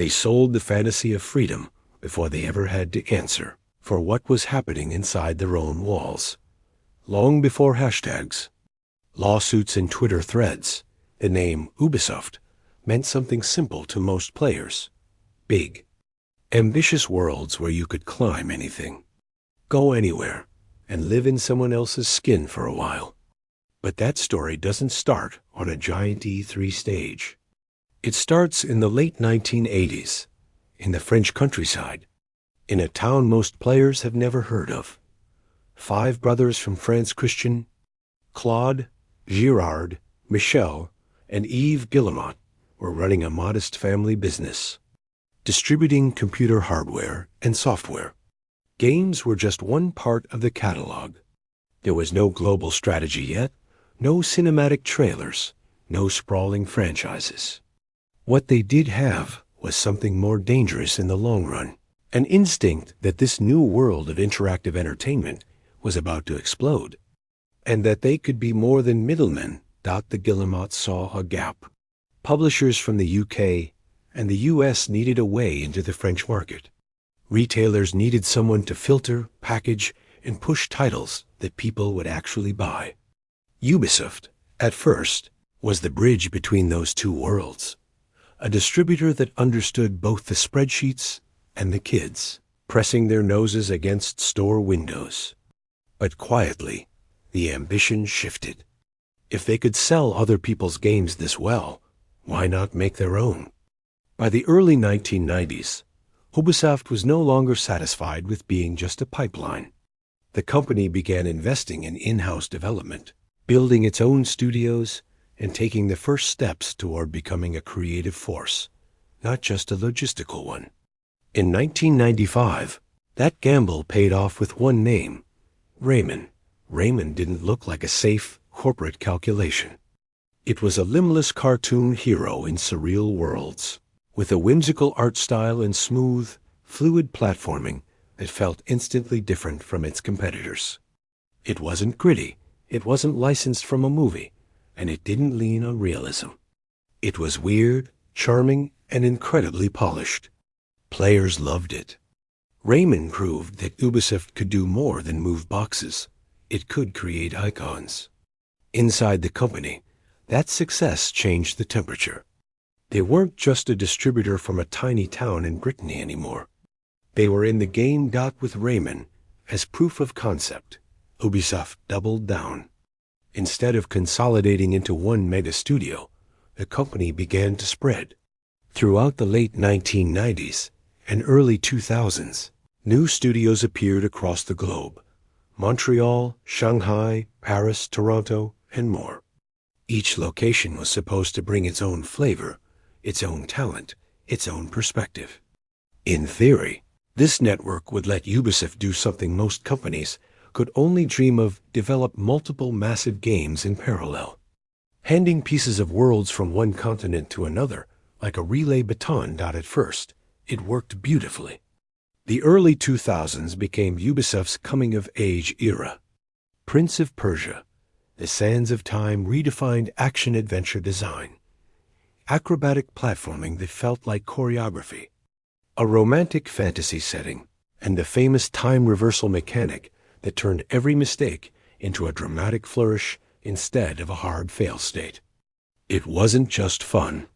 They sold the fantasy of freedom before they ever had to answer for what was happening inside their own walls. Long before hashtags, lawsuits, and Twitter threads, the name Ubisoft meant something simple to most players. Big, ambitious worlds where you could climb anything, go anywhere, and live in someone else's skin for a while. But that story doesn't start on a giant E3 stage. It starts in the late 1980s, in the French countryside, in a town most players have never heard of. 5 brothers from France, Christian, Claude, Girard, Michel, and Yves Guillemot, were running a modest family business, distributing computer hardware and software. Games were just one part of the catalog. There was no global strategy yet, no cinematic trailers, no sprawling franchises. What they did have was something more dangerous in the long run, an instinct that this new world of interactive entertainment was about to explode, and that they could be more than middlemen. The Guillemots saw a gap. Publishers from the UK and the US needed a way into the French market. Retailers needed someone to filter, package, and push titles that people would actually buy. Ubisoft, at first, was the bridge between those two worlds, a distributor that understood both the spreadsheets and the kids, pressing their noses against store windows. But quietly, the ambition shifted. If they could sell other people's games this well, why not make their own? By the early 1990s, Ubisoft was no longer satisfied with being just a pipeline. The company began investing in in-house development, building its own studios, and taking the first steps toward becoming a creative force, not just a logistical one. In 1995, that gamble paid off with one name, Rayman. Rayman didn't look like a safe, corporate calculation. It was a limbless cartoon hero in surreal worlds, with a whimsical art style and smooth, fluid platforming that felt instantly different from its competitors. It wasn't gritty, it wasn't licensed from a movie, and it didn't lean on realism. It was weird, charming, and incredibly polished. Players loved it. Rayman proved that Ubisoft could do more than move boxes. It could create icons. Inside the company, that success changed the temperature. They weren't just a distributor from a tiny town in Brittany anymore. They were in the game. With Rayman as proof of concept, Ubisoft doubled down. Instead of consolidating into one mega studio, the company began to spread. Throughout the late 1990s and early 2000s, new studios appeared across the globe: Montreal, Shanghai, Paris, Toronto, and more. Each location was supposed to bring its own flavor, its own talent, its own perspective. In theory, this network would let Ubisoft do something most companies could only dream of: develop multiple massive games in parallel. Handing pieces of worlds from one continent to another like a relay baton. At first, it worked beautifully. The early 2000s became Ubisoft's coming-of-age era. Prince of Persia, The Sands of Time redefined action-adventure design. Acrobatic platforming that felt like choreography. A romantic fantasy setting, and the famous time reversal mechanic that turned every mistake into a dramatic flourish instead of a hard fail state. It wasn't just fun.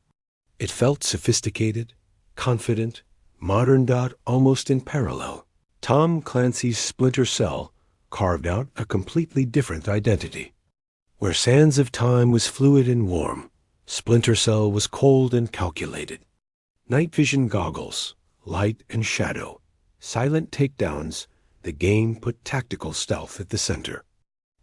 It felt sophisticated, confident, modern. Almost in parallel, Tom Clancy's Splinter Cell carved out a completely different identity. Where Sands of Time was fluid and warm, Splinter Cell was cold and calculated. Night vision goggles, light and shadow, silent takedowns, the game put tactical stealth at the center.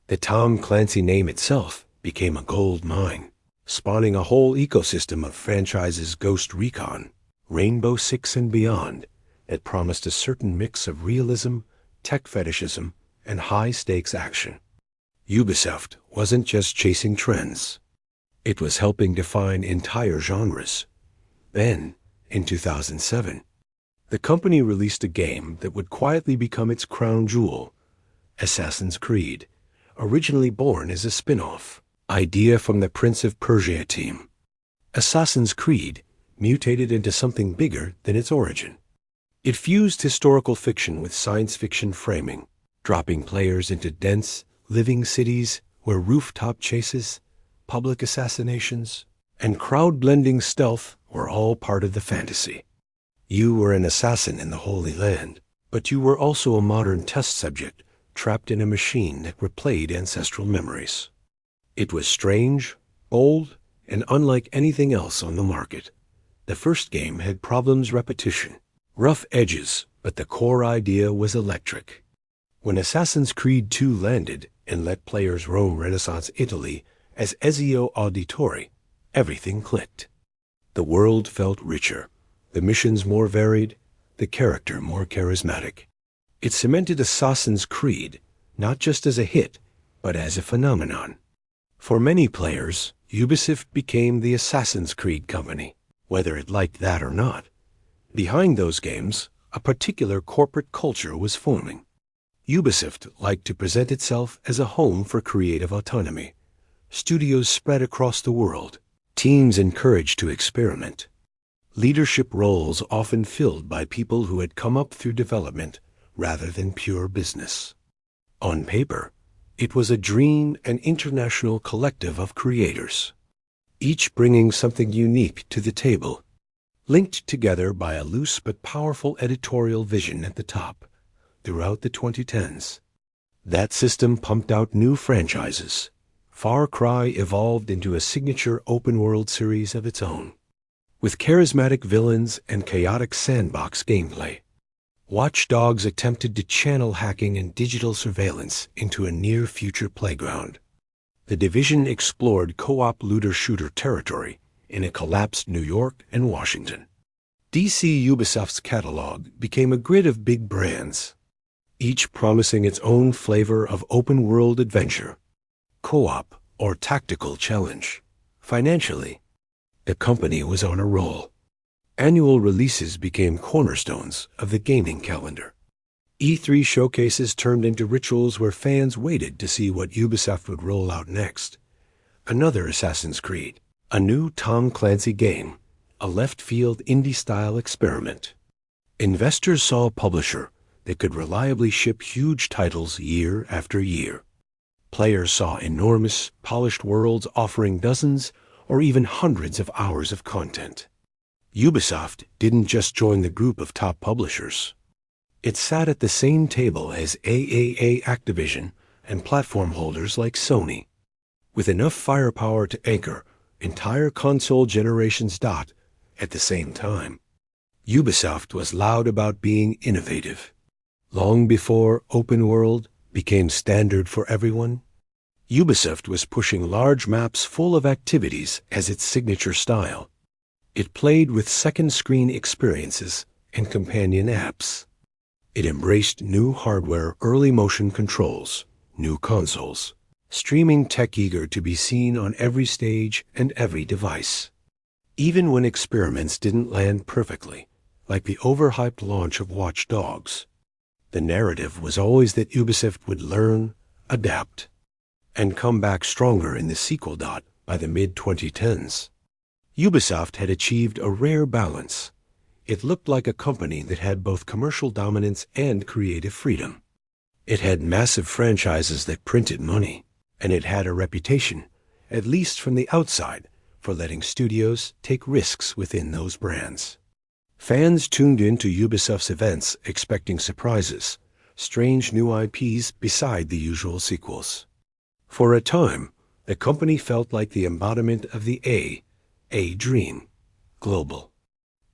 The Tom Clancy name itself became a gold mine, spawning a whole ecosystem of franchises: Ghost Recon, Rainbow Six, and beyond, that promised a certain mix of realism, tech fetishism, and high-stakes action. Ubisoft wasn't just chasing trends. It was helping define entire genres. Then, in 2007, the company released a game that would quietly become its crown jewel, Assassin's Creed, originally born as a spin-off idea from the Prince of Persia team. Assassin's Creed mutated into something bigger than its origin. It fused historical fiction with science fiction framing, dropping players into dense, living cities where rooftop chases, public assassinations, and crowd-blending stealth were all part of the fantasy. You were an assassin in the Holy Land, but you were also a modern test subject trapped in a machine that replayed ancestral memories. It was strange, bold, and unlike anything else on the market. The first game had problems repetition, rough edges, but the core idea was electric. When Assassin's Creed II landed and let players roam Renaissance Italy as Ezio Auditore, everything clicked. The world felt richer, the missions more varied, the character more charismatic. It cemented Assassin's Creed not just as a hit, but as a phenomenon. For many players, Ubisoft became the Assassin's Creed company, whether it liked that or not. Behind those games, a particular corporate culture was forming. Ubisoft liked to present itself as a home for creative autonomy. Studios spread across the world, teams encouraged to experiment. Leadership roles often filled by people who had come up through development rather than pure business. On paper, it was a dream and international collective of creators, each bringing something unique to the table, linked together by a loose but powerful editorial vision at the top. Throughout the 2010s, that system pumped out new franchises. Far Cry evolved into a signature open-world series of its own, with charismatic villains and chaotic sandbox gameplay. Watch Dogs attempted to channel hacking and digital surveillance into a near-future playground. The Division explored co-op looter-shooter territory in a collapsed New York and Washington. DC Ubisoft's catalog became a grid of big brands, each promising its own flavor of open-world adventure, co-op, or tactical challenge. Financially, the company was on a roll. Annual releases became cornerstones of the gaming calendar. E3 showcases turned into rituals where fans waited to see what Ubisoft would roll out next. Another Assassin's Creed, a new Tom Clancy game, a left-field indie-style experiment. Investors saw a publisher that could reliably ship huge titles year after year. Players saw enormous, polished worlds offering dozens or even hundreds of hours of content. Ubisoft didn't just join the group of top publishers. It sat at the same table as AAA Activision and platform holders like Sony, with enough firepower to anchor entire console generations. At the same time, Ubisoft was loud about being innovative. Long before open world became standard for everyone, Ubisoft was pushing large maps full of activities as its signature style. It played with second-screen experiences and companion apps. It embraced new hardware, early motion controls, new consoles, streaming tech eager to be seen on every stage and every device. Even when experiments didn't land perfectly, like the overhyped launch of Watch Dogs, the narrative was always that Ubisoft would learn, adapt, and come back stronger in the sequel. By the mid-2010s, Ubisoft had achieved a rare balance. It looked like a company that had both commercial dominance and creative freedom. It had massive franchises that printed money, and it had a reputation, at least from the outside, for letting studios take risks within those brands. Fans tuned in to Ubisoft's events expecting surprises, strange new IPs beside the usual sequels. For a time, the company felt like the embodiment of the A dream, global,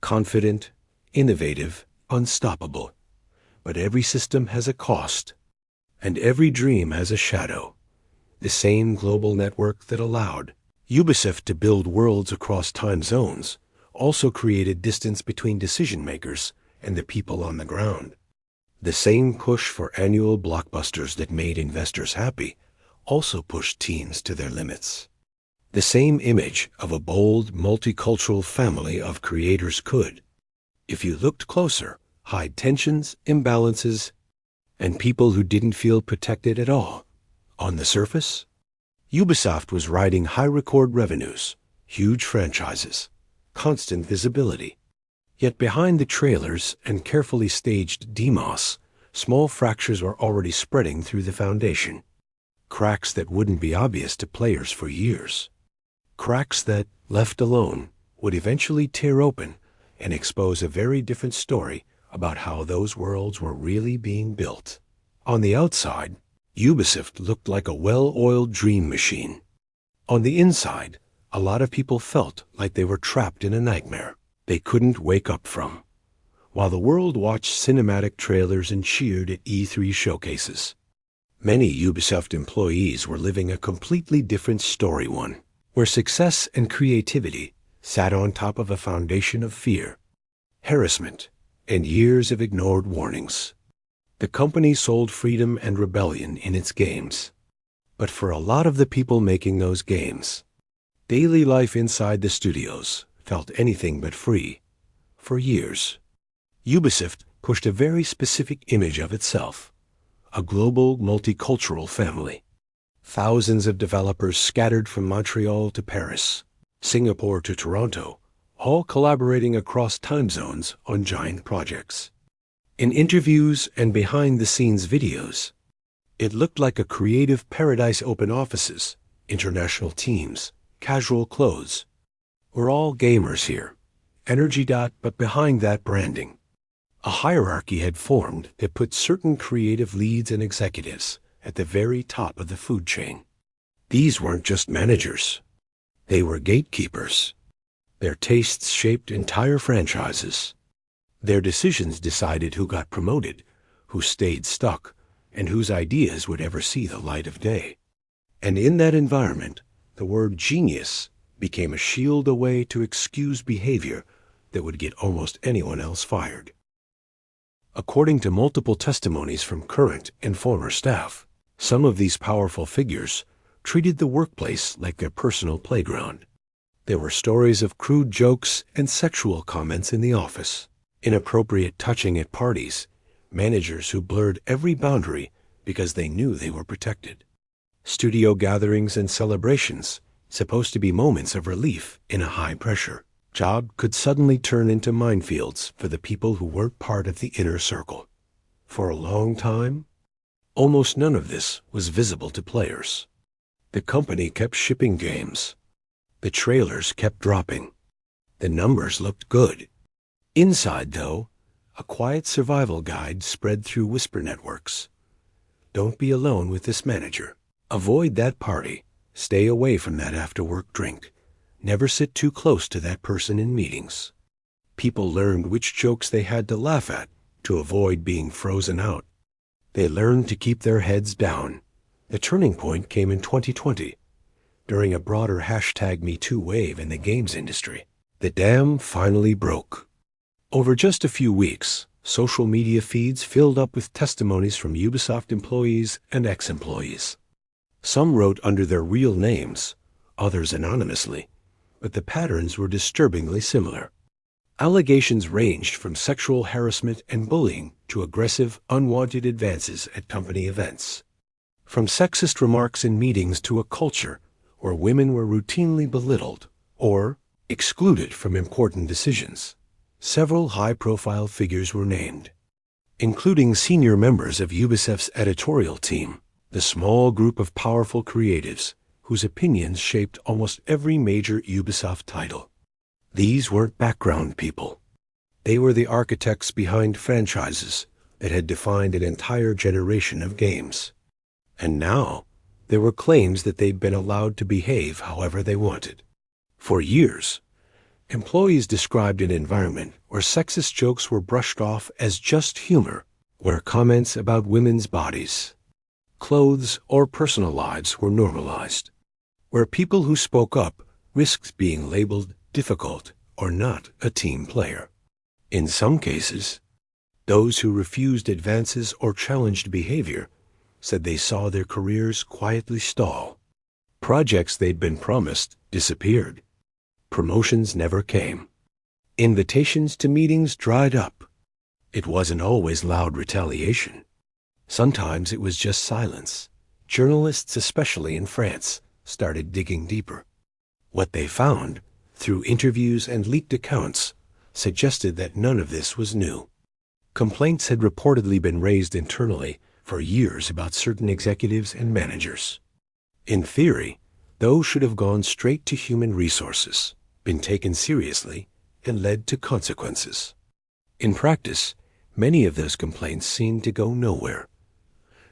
confident, innovative, unstoppable. But every system has a cost, and every dream has a shadow. The same global network that allowed Ubisoft to build worlds across time zones also created distance between decision makers and the people on the ground. The same push for annual blockbusters that made investors happy also pushed teams to their limits. The same image of a bold, multicultural family of creators could, if you looked closer, hide tensions, imbalances, and people who didn't feel protected at all. On the surface, Ubisoft was riding high record revenues, huge franchises, constant visibility. Yet behind the trailers and carefully staged demos, small fractures were already spreading through the foundation. Cracks that wouldn't be obvious to players for years. Cracks that, left alone, would eventually tear open and expose a very different story about how those worlds were really being built. On the outside, Ubisoft looked like a well-oiled dream machine. On the inside, a lot of people felt like they were trapped in a nightmare they couldn't wake up from, while the world watched cinematic trailers and cheered at E3 showcases. Many Ubisoft employees were living a completely different story, one where success and creativity sat on top of a foundation of fear, harassment, and years of ignored warnings. The company sold freedom and rebellion in its games. But for a lot of the people making those games, daily life inside the studios felt anything but free. For years, Ubisoft pushed a very specific image of itself, a global, multicultural family. Thousands of developers scattered from Montreal to Paris, Singapore to Toronto, all collaborating across time zones on giant projects. In interviews and behind-the-scenes videos, it looked like a creative paradise. Open offices, international teams, casual clothes. We're all gamers here. Energy. But behind that branding, a hierarchy had formed that put certain creative leads and executives at the very top of the food chain. These weren't just managers. They were gatekeepers. Their tastes shaped entire franchises. Their decisions decided who got promoted, who stayed stuck, and whose ideas would ever see the light of day. And in that environment, the word genius became a shield, a way to excuse behavior that would get almost anyone else fired. According to multiple testimonies from current and former staff, some of these powerful figures treated the workplace like their personal playground. There were stories of crude jokes and sexual comments in the office, inappropriate touching at parties, managers who blurred every boundary because they knew they were protected. Studio gatherings and celebrations, supposed to be moments of relief in a high-pressure job, could suddenly turn into minefields for the people who weren't part of the inner circle. For a long time, almost none of this was visible to players. The company kept shipping games. The trailers kept dropping. The numbers looked good. Inside, though, a quiet survival guide spread through whisper networks. Don't be alone with this manager. Avoid that party. Stay away from that after-work drink. Never sit too close to that person in meetings. People learned which jokes they had to laugh at to avoid being frozen out. They learned to keep their heads down. The turning point came in 2020, during a broader #MeToo wave in the games industry. The dam finally broke. Over just a few weeks, social media feeds filled up with testimonies from Ubisoft employees and ex-employees. Some wrote under their real names, others anonymously, but the patterns were disturbingly similar. Allegations ranged from sexual harassment and bullying to aggressive, unwanted advances at company events. From sexist remarks in meetings to a culture where women were routinely belittled or excluded from important decisions. Several high-profile figures were named, including senior members of Ubisoft's editorial team, the small group of powerful creatives whose opinions shaped almost every major Ubisoft title. These weren't background people. They were the architects behind franchises that had defined an entire generation of games. And now, there were claims that they'd been allowed to behave however they wanted. For years, employees described an environment where sexist jokes were brushed off as just humor, where comments about women's bodies, clothes, or personal lives were normalized, where people who spoke up risked being labeled difficult or not a team player. In some cases, those who refused advances or challenged behavior said they saw their careers quietly stall. Projects they'd been promised disappeared. Promotions never came. Invitations to meetings dried up. It wasn't always loud retaliation. Sometimes it was just silence. Journalists, especially in France, started digging deeper. What they found, through interviews and leaked accounts, suggested that none of this was new. Complaints had reportedly been raised internally for years about certain executives and managers. In theory, those should have gone straight to human resources, been taken seriously, and led to consequences. In practice, many of those complaints seemed to go nowhere.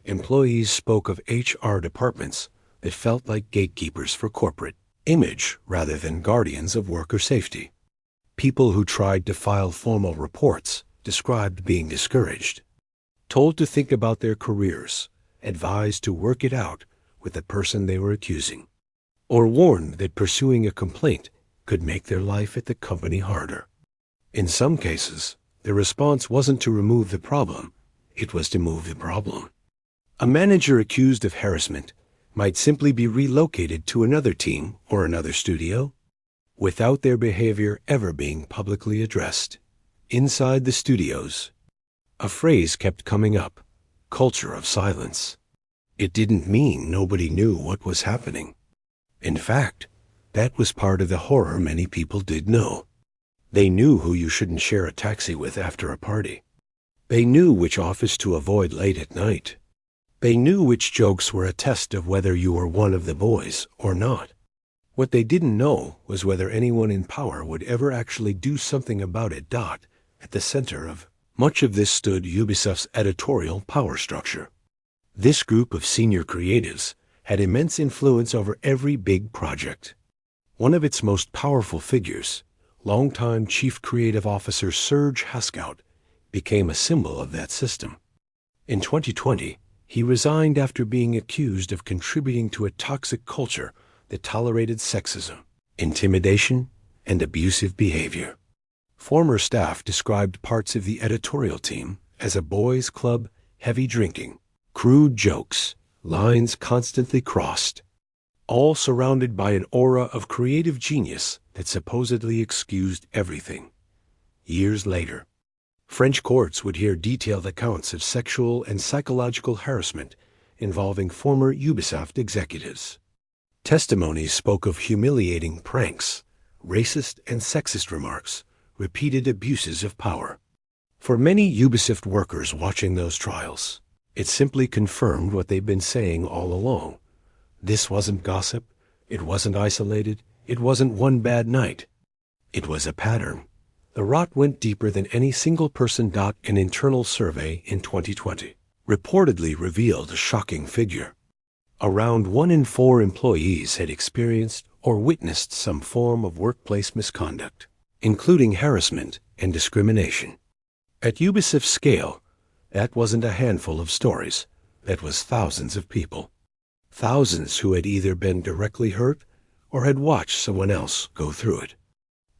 Employees spoke of HR departments that felt like gatekeepers for corporate image rather than guardians of worker safety. People who tried to file formal reports described being discouraged, told to think about their careers, advised to work it out with the person they were accusing, or warned that pursuing a complaint could make their life at the company harder. In some cases, the response wasn't to remove the problem, it was to move the problem. A manager accused of harassment might simply be relocated to another team or another studio, without their behavior ever being publicly addressed. Inside the studios, a phrase kept coming up: culture of silence. It didn't mean nobody knew what was happening. In fact, that was part of the horror many people did know. They knew who you shouldn't share a taxi with after a party. They knew which office to avoid late at night. They knew which jokes were a test of whether you were one of the boys or not. What they didn't know was whether anyone in power would ever actually do something about it. At the center of much of this stood Ubisoft's editorial power structure. This group of senior creatives had immense influence over every big project. One of its most powerful figures, longtime Chief Creative Officer Serge Haskout, became a symbol of that system. In 2020, he resigned after being accused of contributing to a toxic culture that tolerated sexism, intimidation, and abusive behavior. Former staff described parts of the editorial team as a boys' club, heavy drinking, crude jokes, lines constantly crossed, all surrounded by an aura of creative genius that supposedly excused everything. Years later, French courts would hear detailed accounts of sexual and psychological harassment involving former Ubisoft executives. Testimonies spoke of humiliating pranks, racist and sexist remarks, repeated abuses of power. For many Ubisoft workers watching those trials, it simply confirmed what they'd been saying all along. This wasn't gossip, it wasn't isolated, it wasn't one bad night. It was a pattern. The rot went deeper than any single person. An internal survey in 2020 reportedly revealed a shocking figure. Around 1 in 4 employees had experienced or witnessed some form of workplace misconduct, including harassment and discrimination. At Ubisoft's scale, that wasn't a handful of stories, that was thousands of people. Thousands who had either been directly hurt or had watched someone else go through it.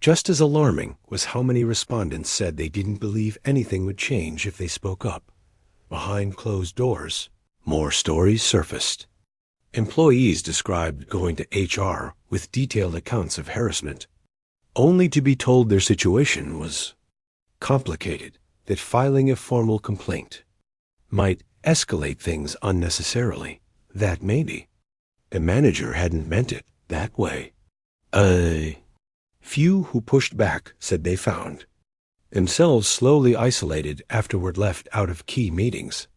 Just as alarming was how many respondents said they didn't believe anything would change if they spoke up. Behind closed doors, more stories surfaced. Employees described going to HR with detailed accounts of harassment, only to be told their situation was complicated, that filing a formal complaint might escalate things unnecessarily. That maybe the manager hadn't meant it that way. Few who pushed back said they found themselves slowly isolated, afterward left out of key meetings,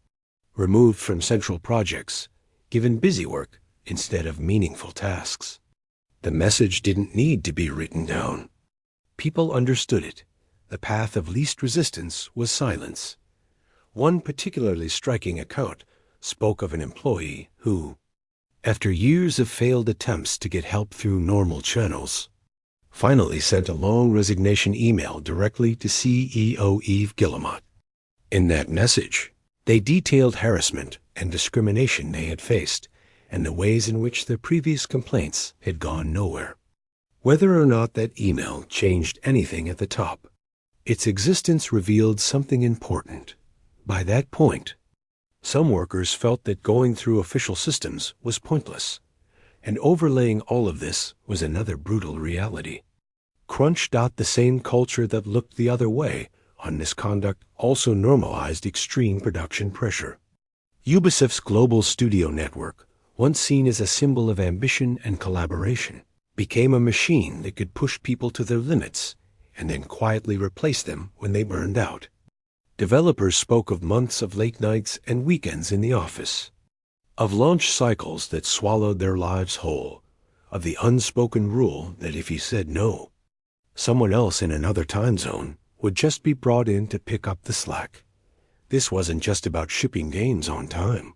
removed from central projects, given busy work instead of meaningful tasks. The message didn't need to be written down. People understood it. The path of least resistance was silence. One particularly striking account spoke of an employee who, after years of failed attempts to get help through normal channels, finally sent a long resignation email directly to CEO Yves Guillemot. In that message, they detailed harassment and discrimination they had faced and the ways in which their previous complaints had gone nowhere. Whether or not that email changed anything at the top, its existence revealed something important. By that point, some workers felt that going through official systems was pointless, and overlaying all of this was another brutal reality. Crunch. The same culture that looked the other way on misconduct also normalized extreme production pressure. Ubisoft's global studio network, once seen as a symbol of ambition and collaboration, became a machine that could push people to their limits and then quietly replace them when they burned out. Developers spoke of months of late nights and weekends in the office, of launch cycles that swallowed their lives whole, of the unspoken rule that if you said no, someone else in another time zone would just be brought in to pick up the slack. This wasn't just about shipping games on time.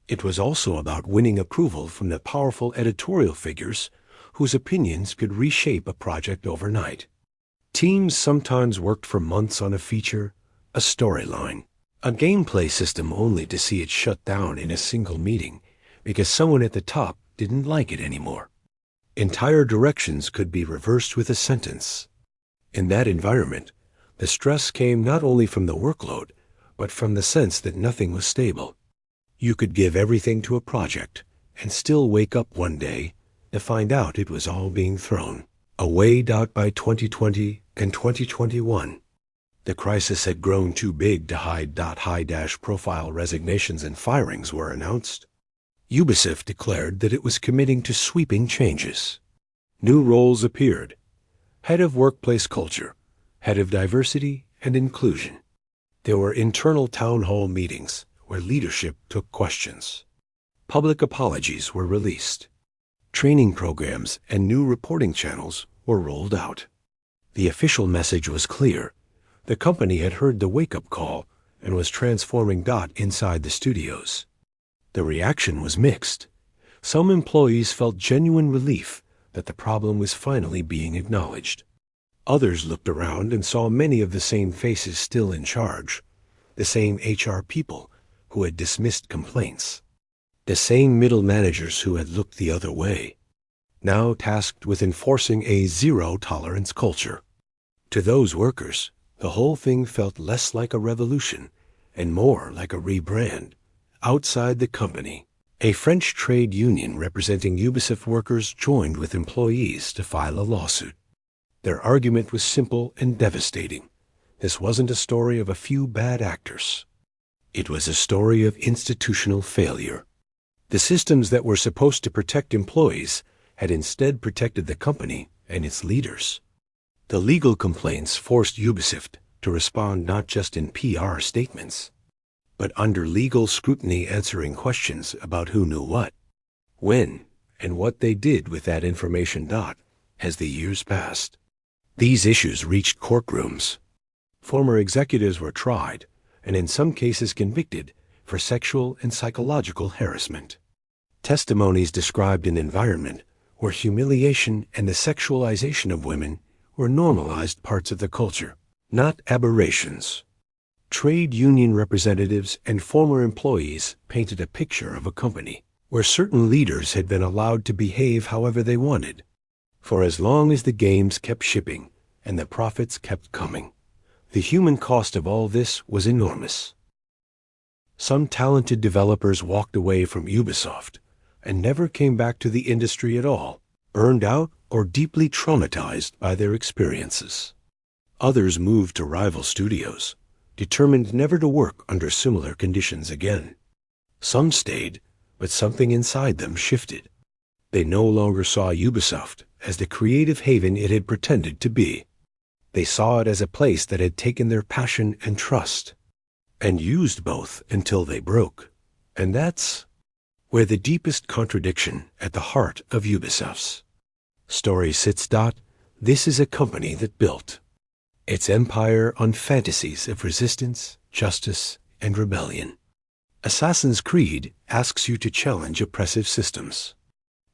It was also about winning approval from the powerful editorial figures whose opinions could reshape a project overnight. Teams sometimes worked for months on a feature, a storyline, a gameplay system only to see it shut down in a single meeting because someone at the top didn't like it anymore. Entire directions could be reversed with a sentence. In that environment, the stress came not only from the workload, but from the sense that nothing was stable. You could give everything to a project and still wake up one day to find out it was all being thrown away. By 2020 and 2021, the crisis had grown too big to hide. High-profile resignations and firings were announced. Ubisoft declared that it was committing to sweeping changes. New roles appeared: head of workplace culture, head of diversity and inclusion. There were internal town hall meetings where leadership took questions. Public apologies were released. Training programs and new reporting channels were rolled out. The official message was clear. The company had heard the wake-up call and was transforming inside the studios. The reaction was mixed. Some employees felt genuine relief that the problem was finally being acknowledged. Others looked around and saw many of the same faces still in charge, the same HR people who had dismissed complaints, the same middle managers who had looked the other way, now tasked with enforcing a zero-tolerance culture. To those workers, the whole thing felt less like a revolution and more like a rebrand. Outside the company, a French trade union representing Ubisoft workers joined with employees to file a lawsuit. Their argument was simple and devastating. This wasn't a story of a few bad actors. It was a story of institutional failure. The systems that were supposed to protect employees had instead protected the company and its leaders. The legal complaints forced Ubisoft to respond not just in PR statements, but under legal scrutiny, answering questions about who knew what, when, and what they did with that information. As the years passed, these issues reached courtrooms. Former executives were tried, and in some cases convicted, for sexual and psychological harassment. Testimonies described an environment where humiliation and the sexualization of women were normalized parts of the culture, not aberrations. Trade union representatives and former employees painted a picture of a company where certain leaders had been allowed to behave however they wanted, for as long as the games kept shipping and the profits kept coming. The human cost of all this was enormous. Some talented developers walked away from Ubisoft and never came back to the industry at all, burned out or deeply traumatized by their experiences. Others moved to rival studios, determined never to work under similar conditions again. Some stayed, but something inside them shifted. They no longer saw Ubisoft as the creative haven it had pretended to be. They saw it as a place that had taken their passion and trust, and used both until they broke. And that's where the deepest contradiction at the heart of Ubisoft's story sits. This is a company that built its empire on fantasies of resistance, justice, and rebellion. Assassin's Creed asks you to challenge oppressive systems.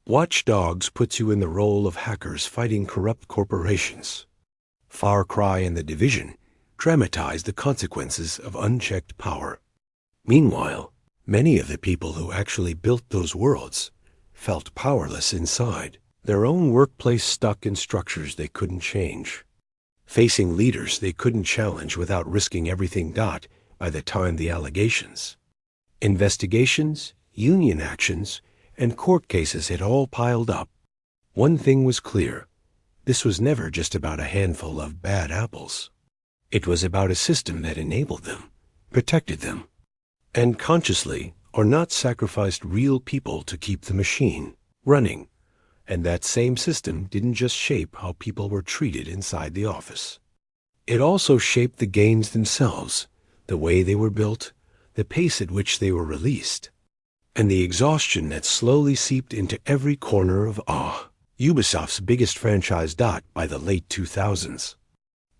Watch Dogs puts you in the role of hackers fighting corrupt corporations. Far Cry and The Division dramatize the consequences of unchecked power. Meanwhile, many of the people who actually built those worlds felt powerless inside, their own workplace stuck in structures they couldn't change, facing leaders they couldn't challenge without risking everything. By the time the allegations, investigations, union actions, and court cases had all piled up, one thing was clear: this was never just about a handful of bad apples. It was about a system that enabled them, protected them, and consciously or not sacrificed real people to keep the machine running. And that same system didn't just shape how people were treated inside the office. It also shaped the games themselves, the way they were built, the pace at which they were released, and the exhaustion that slowly seeped into every corner of Ubisoft's biggest franchise. By the late 2000s,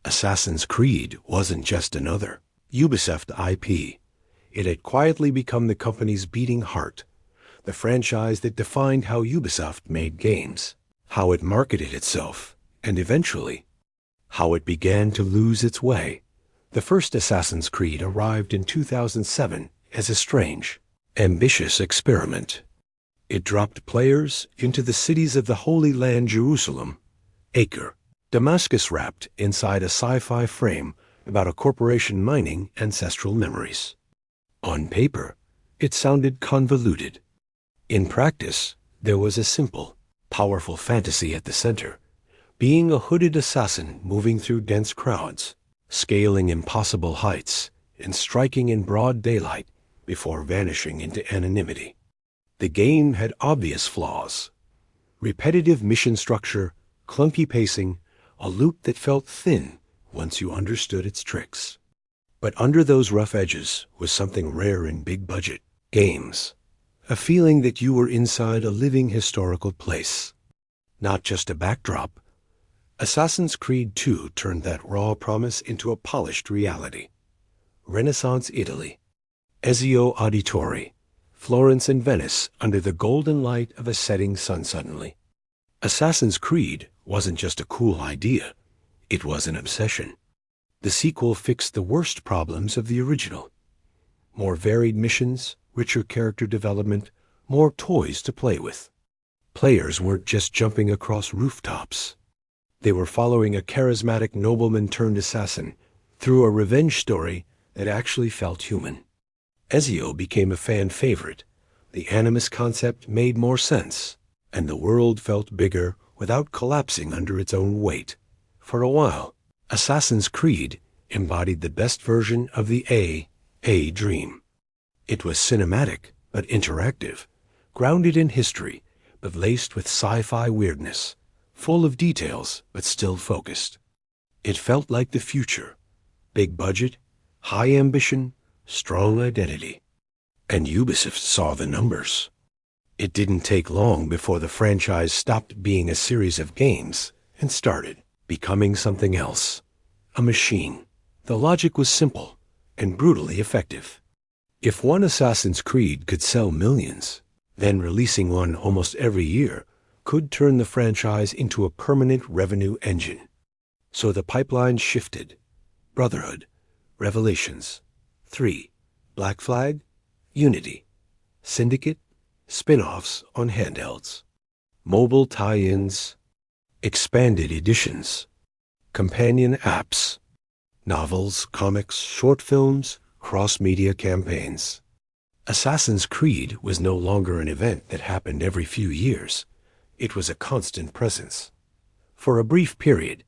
Assassin's Creed wasn't just another Ubisoft IP. It had quietly become the company's beating heart, the franchise that defined how Ubisoft made games, how it marketed itself, and eventually, how it began to lose its way. The first Assassin's Creed arrived in 2007 as a strange, ambitious experiment. It dropped players into the cities of the Holy Land, Jerusalem, Acre, Damascus, wrapped inside a sci-fi frame about a corporation mining ancestral memories. On paper, it sounded convoluted. In practice, there was a simple, powerful fantasy at the center, being a hooded assassin moving through dense crowds, scaling impossible heights, and striking in broad daylight before vanishing into anonymity. The game had obvious flaws: repetitive mission structure, clunky pacing, a loop that felt thin once you understood its tricks. But under those rough edges was something rare in big-budget games, a feeling that you were inside a living historical place, not just a backdrop. Assassin's Creed 2 turned that raw promise into a polished reality. Renaissance Italy, Ezio Auditore, Florence and Venice under the golden light of a setting sun suddenly. Assassin's Creed wasn't just a cool idea, it was an obsession. The sequel fixed the worst problems of the original. More varied missions, richer character development, more toys to play with. Players weren't just jumping across rooftops. They were following a charismatic nobleman-turned-assassin through a revenge story that actually felt human. Ezio became a fan favorite. The animus concept made more sense, and the world felt bigger without collapsing under its own weight. For a while, Assassin's Creed embodied the best version of the A dream. It was cinematic but interactive, grounded in history but laced with sci-fi weirdness, full of details but still focused. It felt like the future: big budget, high ambition, strong identity. And Ubisoft saw the numbers. It didn't take long before the franchise stopped being a series of games and started becoming something else: a machine. The logic was simple and brutally effective. If one Assassin's Creed could sell millions, then releasing one almost every year could turn the franchise into a permanent revenue engine. So the pipeline shifted. Brotherhood, Revelations, 3, Black Flag, Unity, Syndicate, spin-offs on handhelds, mobile tie-ins, expanded editions, companion apps, novels, comics, short films, cross-media campaigns. Assassin's Creed was no longer an event that happened every few years. It was a constant presence. For a brief period,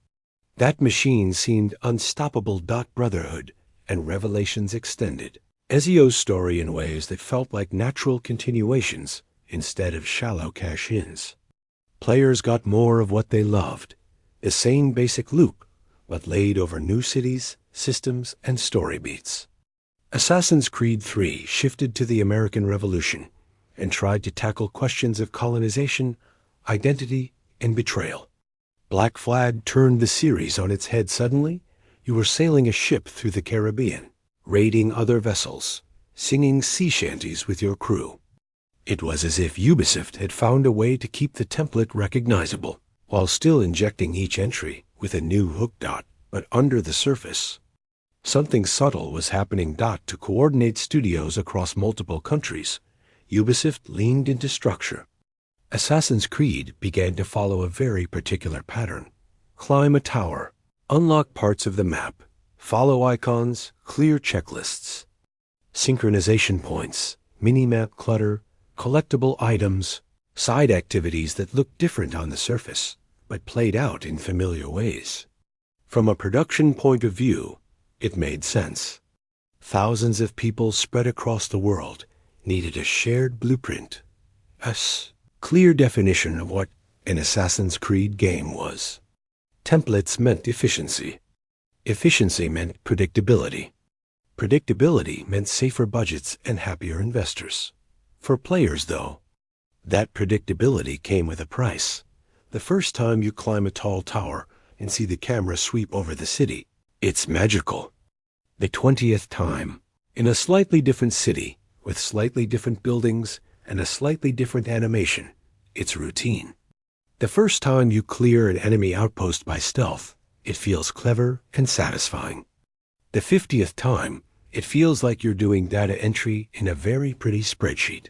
that machine seemed unstoppable. Brotherhood and Revelations extended Ezio's story in ways that felt like natural continuations instead of shallow cash-ins. Players got more of what they loved, the same basic loop, but laid over new cities, systems, and story beats. Assassin's Creed 3 shifted to the American Revolution and tried to tackle questions of colonization, identity, and betrayal. Black Flag turned the series on its head. Suddenly, you were sailing a ship through the Caribbean, raiding other vessels, singing sea shanties with your crew. It was as if Ubisoft had found a way to keep the template recognizable, while still injecting each entry with a new hook. But under the surface, something subtle was happening. To coordinate studios across multiple countries, Ubisoft leaned into structure. Assassin's Creed began to follow a very particular pattern. Climb a tower, unlock parts of the map, follow icons, clear checklists, synchronization points, mini-map clutter, collectible items, side activities that looked different on the surface, but played out in familiar ways. From a production point of view, it made sense. Thousands of people spread across the world needed a shared blueprint, a clear definition of what an Assassin's Creed game was. Templates meant efficiency. Efficiency meant predictability. Predictability meant safer budgets and happier investors. For players, though, that predictability came with a price. The first time you climb a tall tower and see the camera sweep over the city, it's magical. The 20th time, in a slightly different city, with slightly different buildings and a slightly different animation, it's routine. The first time you clear an enemy outpost by stealth, it feels clever and satisfying. The 50th time, it feels like you're doing data entry in a very pretty spreadsheet.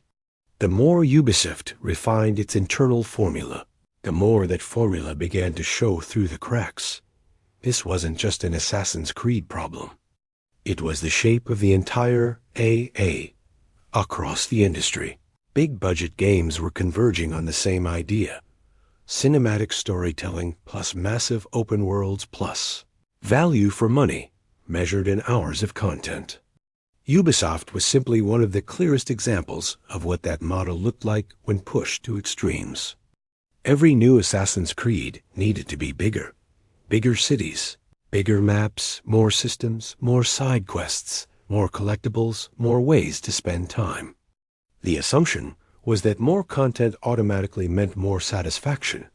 The more Ubisoft refined its internal formula, the more that formula began to show through the cracks. This wasn't just an Assassin's Creed problem. It was the shape of the entire AA across the industry. Big-budget games were converging on the same idea. Cinematic storytelling plus massive open worlds plus value for money measured in hours of content. Ubisoft was simply one of the clearest examples of what that model looked like when pushed to extremes. Every new Assassin's Creed needed to be bigger. Bigger cities, bigger maps, more systems, more side quests, more collectibles, more ways to spend time. The assumption was that more content automatically meant more satisfaction.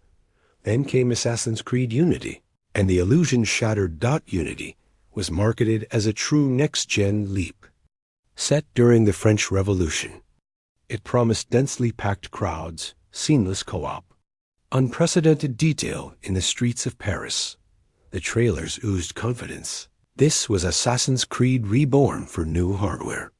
Then came Assassin's Creed Unity, and the illusion shattered. Unity was marketed as a true next-gen leap. Set during the French Revolution, it promised densely packed crowds, seamless co-op, unprecedented detail in the streets of Paris. The trailers oozed confidence. This was Assassin's Creed reborn for new hardware.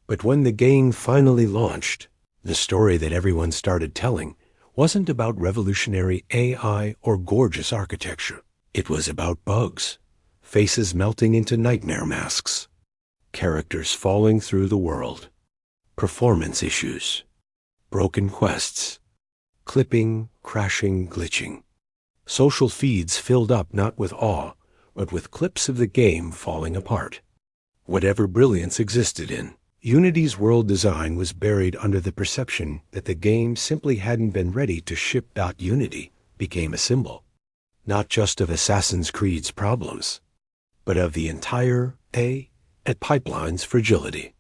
But when the game finally launched, the story that everyone started telling wasn't about revolutionary AI or gorgeous architecture. It was about bugs, faces melting into nightmare masks, characters falling through the world, performance issues, broken quests, clipping, crashing, glitching. Social feeds filled up not with awe, but with clips of the game falling apart. Whatever brilliance existed in Unity's world design was buried under the perception that the game simply hadn't been ready to ship. Unity became a symbol, not just of Assassin's Creed's problems, but of the entire pipeline's fragility.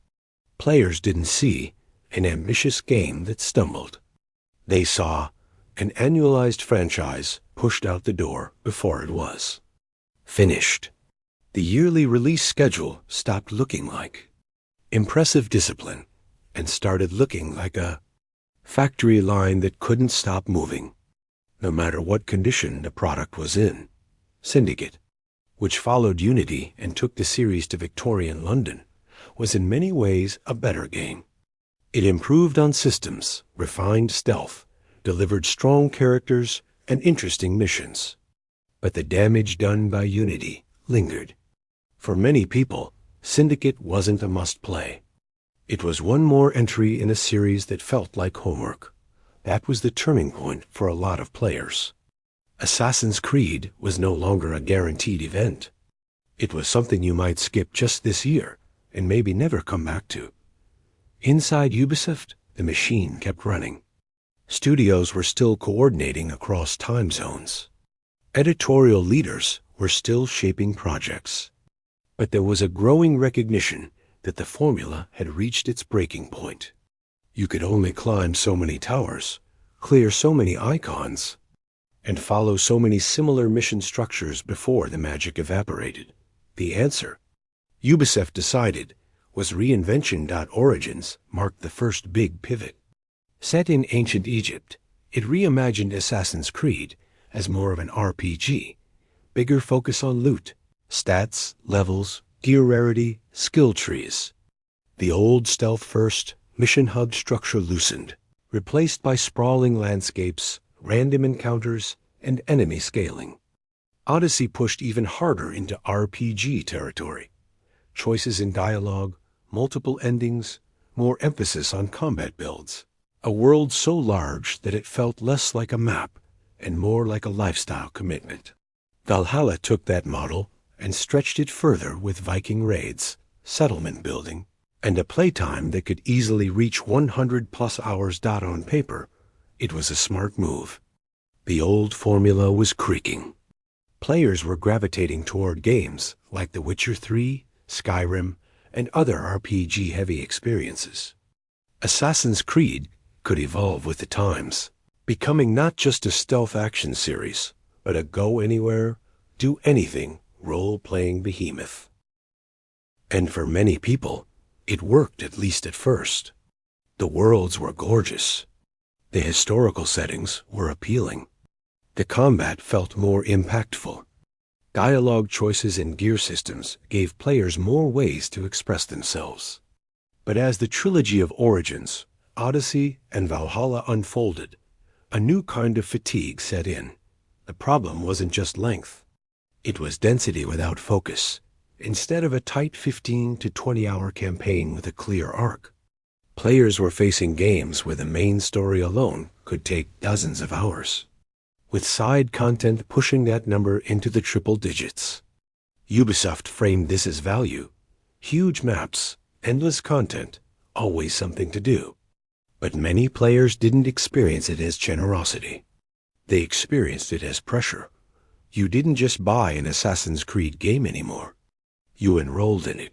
Players didn't see an ambitious game that stumbled. They saw an annualized franchise pushed out the door before it was finished. The yearly release schedule stopped looking like impressive discipline and started looking like a factory line that couldn't stop moving, no matter what condition the product was in. Syndicate, which followed Unity and took the series to Victorian London, was in many ways a better game. It improved on systems, refined stealth, delivered strong characters and interesting missions. But the damage done by Unity lingered. For many people, Syndicate wasn't a must-play. It was one more entry in a series that felt like homework. That was the turning point for a lot of players. Assassin's Creed was no longer a guaranteed event. It was something you might skip just this year and maybe never come back to. Inside Ubisoft, the machine kept running. Studios were still coordinating across time zones. Editorial leaders were still shaping projects. But there was a growing recognition that the formula had reached its breaking point. You could only climb so many towers, clear so many icons, and follow so many similar mission structures before the magic evaporated. The answer, Ubisoft decided, was reinvention. Origins marked the first big pivot. Set in ancient Egypt, it reimagined Assassin's Creed as more of an RPG, bigger focus on loot, stats, levels, gear rarity, skill trees. The old stealth-first, mission-hub structure loosened, replaced by sprawling landscapes, random encounters, and enemy scaling. Odyssey pushed even harder into RPG territory. Choices in dialogue, multiple endings, more emphasis on combat builds. A world so large that it felt less like a map and more like a lifestyle commitment. Valhalla took that model and stretched it further with Viking raids, settlement building, and a playtime that could easily reach 100+ hours. On paper, it was a smart move. The old formula was creaking. Players were gravitating toward games like The Witcher 3, Skyrim, and other RPG-heavy experiences. Assassin's Creed could evolve with the times, becoming not just a stealth action series, but a go-anywhere, do-anything role-playing behemoth. And for many people, it worked, at least at first. The worlds were gorgeous. The historical settings were appealing. The combat felt more impactful. Dialogue choices and gear systems gave players more ways to express themselves. But as the trilogy of Origins, Odyssey, and Valhalla unfolded, a new kind of fatigue set in. The problem wasn't just length. It was density without focus. Instead of a tight 15 to 20-hour campaign with a clear arc, players were facing games where the main story alone could take dozens of hours, with side content pushing that number into the triple digits. Ubisoft framed this as value. Huge maps, endless content, always something to do. But many players didn't experience it as generosity. They experienced it as pressure. You didn't just buy an Assassin's Creed game anymore. You enrolled in it.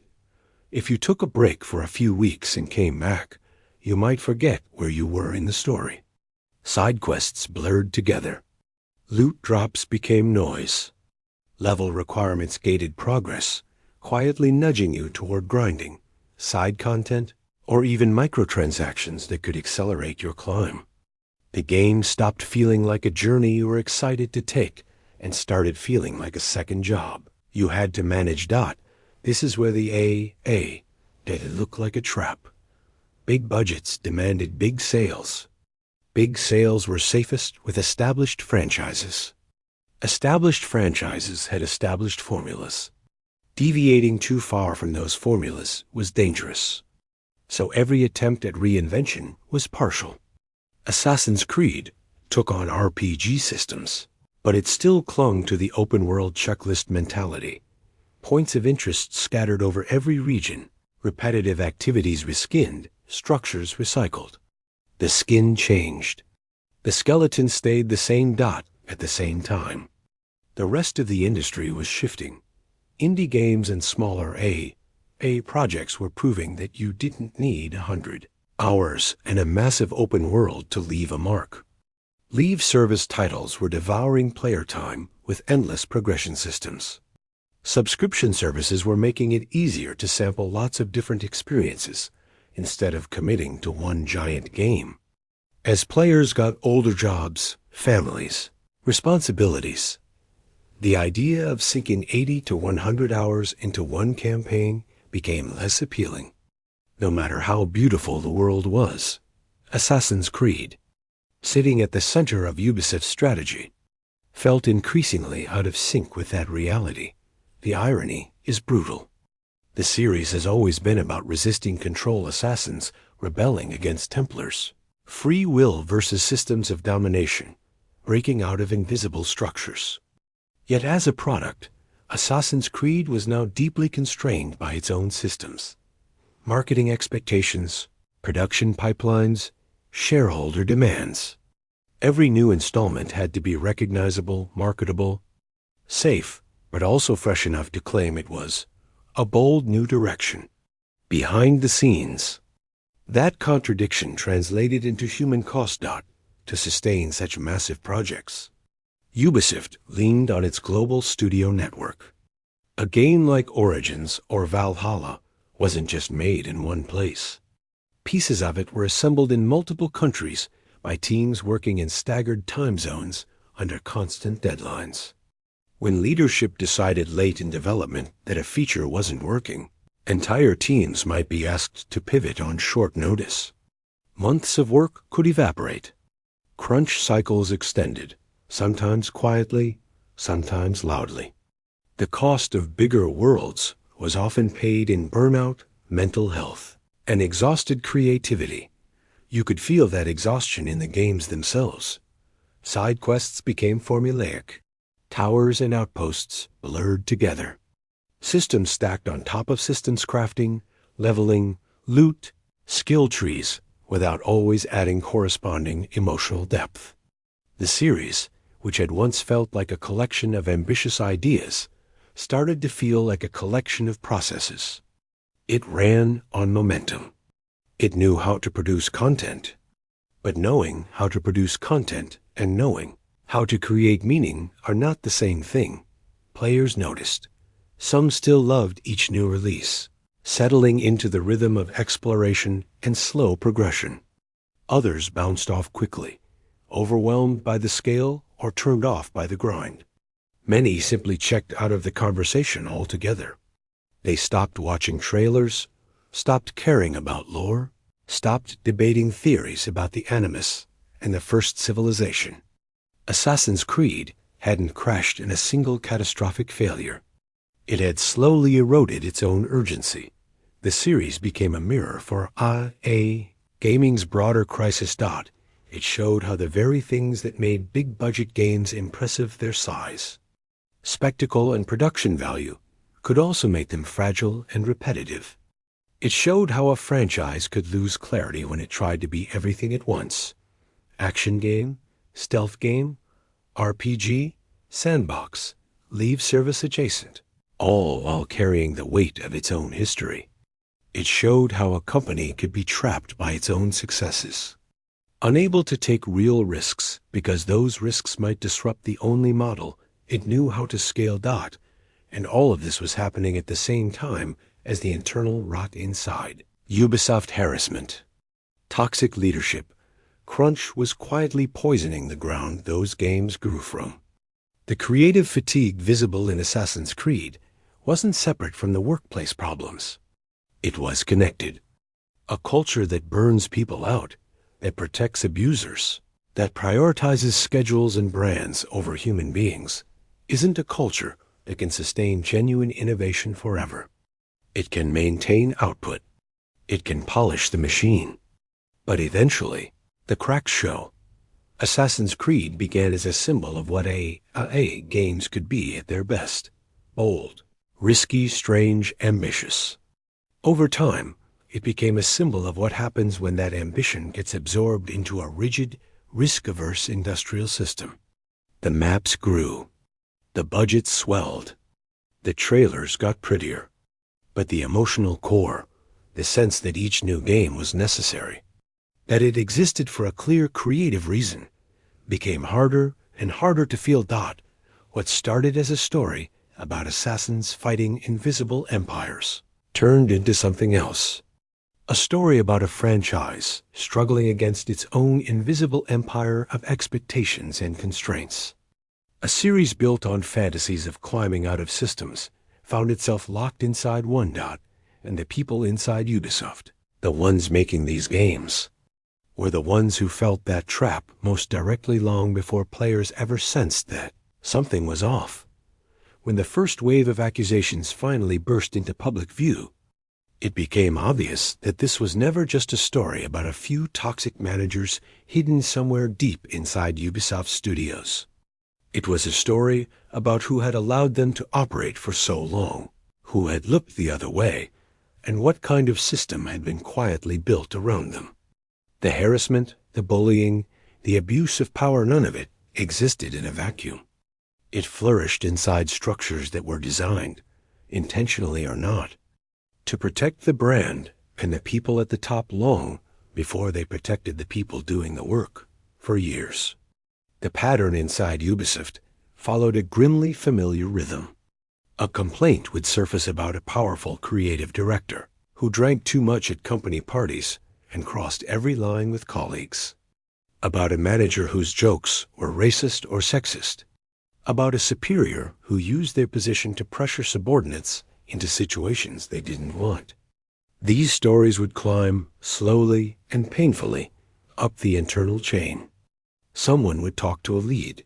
If you took a break for a few weeks and came back, you might forget where you were in the story. Side quests blurred together. Loot drops became noise. Level requirements gated progress, quietly nudging you toward grinding, side content, or even microtransactions that could accelerate your climb. The game stopped feeling like a journey you were excited to take and started feeling like a second job. You had to manage. This is where the AA did look like a trap. Big budgets demanded big sales. Big sales were safest with established franchises. Established franchises had established formulas. Deviating too far from those formulas was dangerous. So every attempt at reinvention was partial. Assassin's Creed took on RPG systems, but it still clung to the open-world checklist mentality. Points of interest scattered over every region, repetitive activities reskinned, structures recycled. The skin changed. The skeleton stayed the same. At the same time, the rest of the industry was shifting. Indie games and smaller AA projects were proving that you didn't need 100 hours and a massive open world to leave a mark. Live service titles were devouring player time with endless progression systems. Subscription services were making it easier to sample lots of different experiences instead of committing to one giant game. As players got older, jobs, families, responsibilities, the idea of sinking 80 to 100 hours into one campaign became less appealing. No matter how beautiful the world was, Assassin's Creed, sitting at the center of Ubisoft's strategy, felt increasingly out of sync with that reality. The irony is brutal. The series has always been about resisting control assassins rebelling against Templars. Free will versus systems of domination, breaking out of invisible structures. Yet as a product, Assassin's Creed was now deeply constrained by its own systems. Marketing expectations, production pipelines, shareholder demands. Every new installment had to be recognizable, marketable, safe, but also fresh enough to claim it was a bold new direction. Behind the scenes, that contradiction translated into human cost. To sustain such massive projects, Ubisoft leaned on its global studio network. A game like Origins or Valhalla wasn't just made in one place. Pieces of it were assembled in multiple countries by teams working in staggered time zones under constant deadlines. When leadership decided late in development that a feature wasn't working, entire teams might be asked to pivot on short notice. Months of work could evaporate. Crunch cycles extended, sometimes quietly, sometimes loudly. The cost of bigger worlds was often paid in burnout, mental health, and exhausted creativity. You could feel that exhaustion in the games themselves. Side quests became formulaic. Towers and outposts blurred together. Systems stacked on top of systems, crafting, leveling, loot, skill trees, without always adding corresponding emotional depth. The series, which had once felt like a collection of ambitious ideas, started to feel like a collection of processes. It ran on momentum. It knew how to produce content. But knowing how to produce content and knowing how to create meaning are not the same thing. Players noticed. Some still loved each new release, settling into the rhythm of exploration and slow progression. Others bounced off quickly, overwhelmed by the scale or turned off by the grind. Many simply checked out of the conversation altogether. They stopped watching trailers, stopped caring about lore, stopped debating theories about the Animus and the first civilization. Assassin's Creed hadn't crashed in a single catastrophic failure. It had slowly eroded its own urgency. The series became a mirror for gaming's broader crisis. It showed how the very things that made big-budget games impressive, their size, spectacle, and production value, could also make them fragile and repetitive. It showed how a franchise could lose clarity when it tried to be everything at once. Action game, stealth game, RPG, sandbox, live service adjacent, all while carrying the weight of its own history. It showed how a company could be trapped by its own successes, unable to take real risks because those risks might disrupt the only model it knew how to scale. And all of this was happening at the same time as the internal rot inside. Ubisoft harassment, toxic leadership, crunch was quietly poisoning the ground those games grew from. The creative fatigue visible in Assassin's Creed wasn't separate from the workplace problems. It was connected. A culture that burns people out, that protects abusers, that prioritizes schedules and brands over human beings, isn't a culture that can sustain genuine innovation forever. It can maintain output. It can polish the machine. But eventually, the cracks show. Assassin's Creed began as a symbol of what games could be at their best. Bold, risky, strange, ambitious. Over time, it became a symbol of what happens when that ambition gets absorbed into a rigid, risk-averse industrial system. The maps grew. The budgets swelled. The trailers got prettier. But the emotional core, the sense that each new game was necessary, that it existed for a clear creative reason, became harder and harder to feel. What started as a story about assassins fighting invisible empires turned into something else. A story about a franchise struggling against its own invisible empire of expectations and constraints. A series built on fantasies of climbing out of systems found itself locked inside one. And the people inside Ubisoft, the ones making these games, were the ones who felt that trap most directly long before players ever sensed that something was off. When the first wave of accusations finally burst into public view, it became obvious that this was never just a story about a few toxic managers hidden somewhere deep inside Ubisoft studios. It was a story about who had allowed them to operate for so long, who had looked the other way, and what kind of system had been quietly built around them. The harassment, the bullying, the abuse of power, none of it existed in a vacuum. It flourished inside structures that were designed, intentionally or not, to protect the brand and the people at the top long before they protected the people doing the work for years. The pattern inside Ubisoft followed a grimly familiar rhythm. A complaint would surface about a powerful creative director who drank too much at company parties and crossed every line with colleagues. About a manager whose jokes were racist or sexist. About a superior who used their position to pressure subordinates into situations they didn't want. These stories would climb slowly and painfully up the internal chain. Someone would talk to a lead.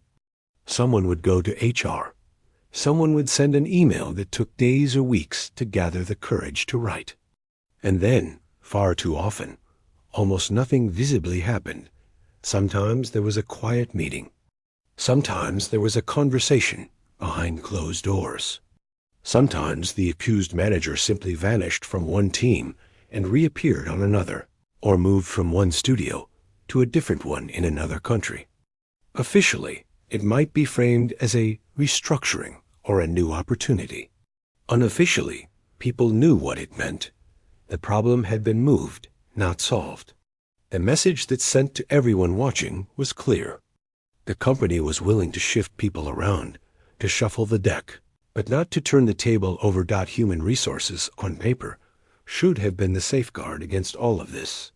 Someone would go to HR. Someone would send an email that took days or weeks to gather the courage to write. And then, far too often, almost nothing visibly happened. Sometimes there was a quiet meeting. Sometimes there was a conversation behind closed doors. Sometimes the accused manager simply vanished from one team and reappeared on another, or moved from one studio to a different one in another country. Officially, It might be framed as a restructuring or a new opportunity. Unofficially, people knew what it meant. The problem had been moved, not solved. The message that's sent to everyone watching was clear. The company was willing to shift people around, to shuffle the deck, but not to turn the table over. Human resources, on paper, should have been the safeguard against all of this.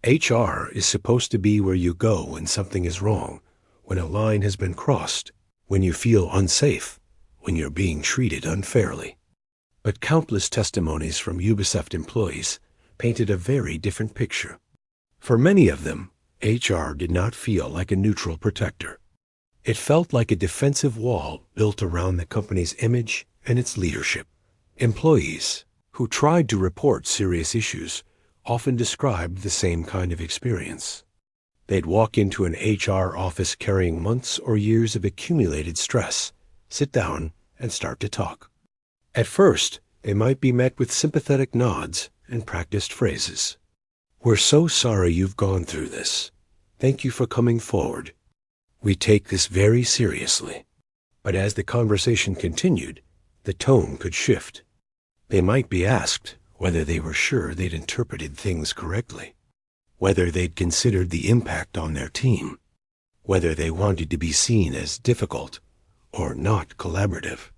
HR is supposed to be where you go when something is wrong, when a line has been crossed, when you feel unsafe, when you're being treated unfairly. But countless testimonies from Ubisoft employees painted a very different picture. For many of them, HR did not feel like a neutral protector. It felt like a defensive wall built around the company's image and its leadership. Employees who tried to report serious issues often described the same kind of experience. They'd walk into an HR office carrying months or years of accumulated stress, sit down, and start to talk. At first, they might be met with sympathetic nods and practiced phrases. "We're so sorry you've gone through this. Thank you for coming forward. We take this very seriously." But as the conversation continued, the tone could shift. They might be asked whether they were sure they'd interpreted things correctly, whether they'd considered the impact on their team, whether they wanted to be seen as difficult or not collaborative.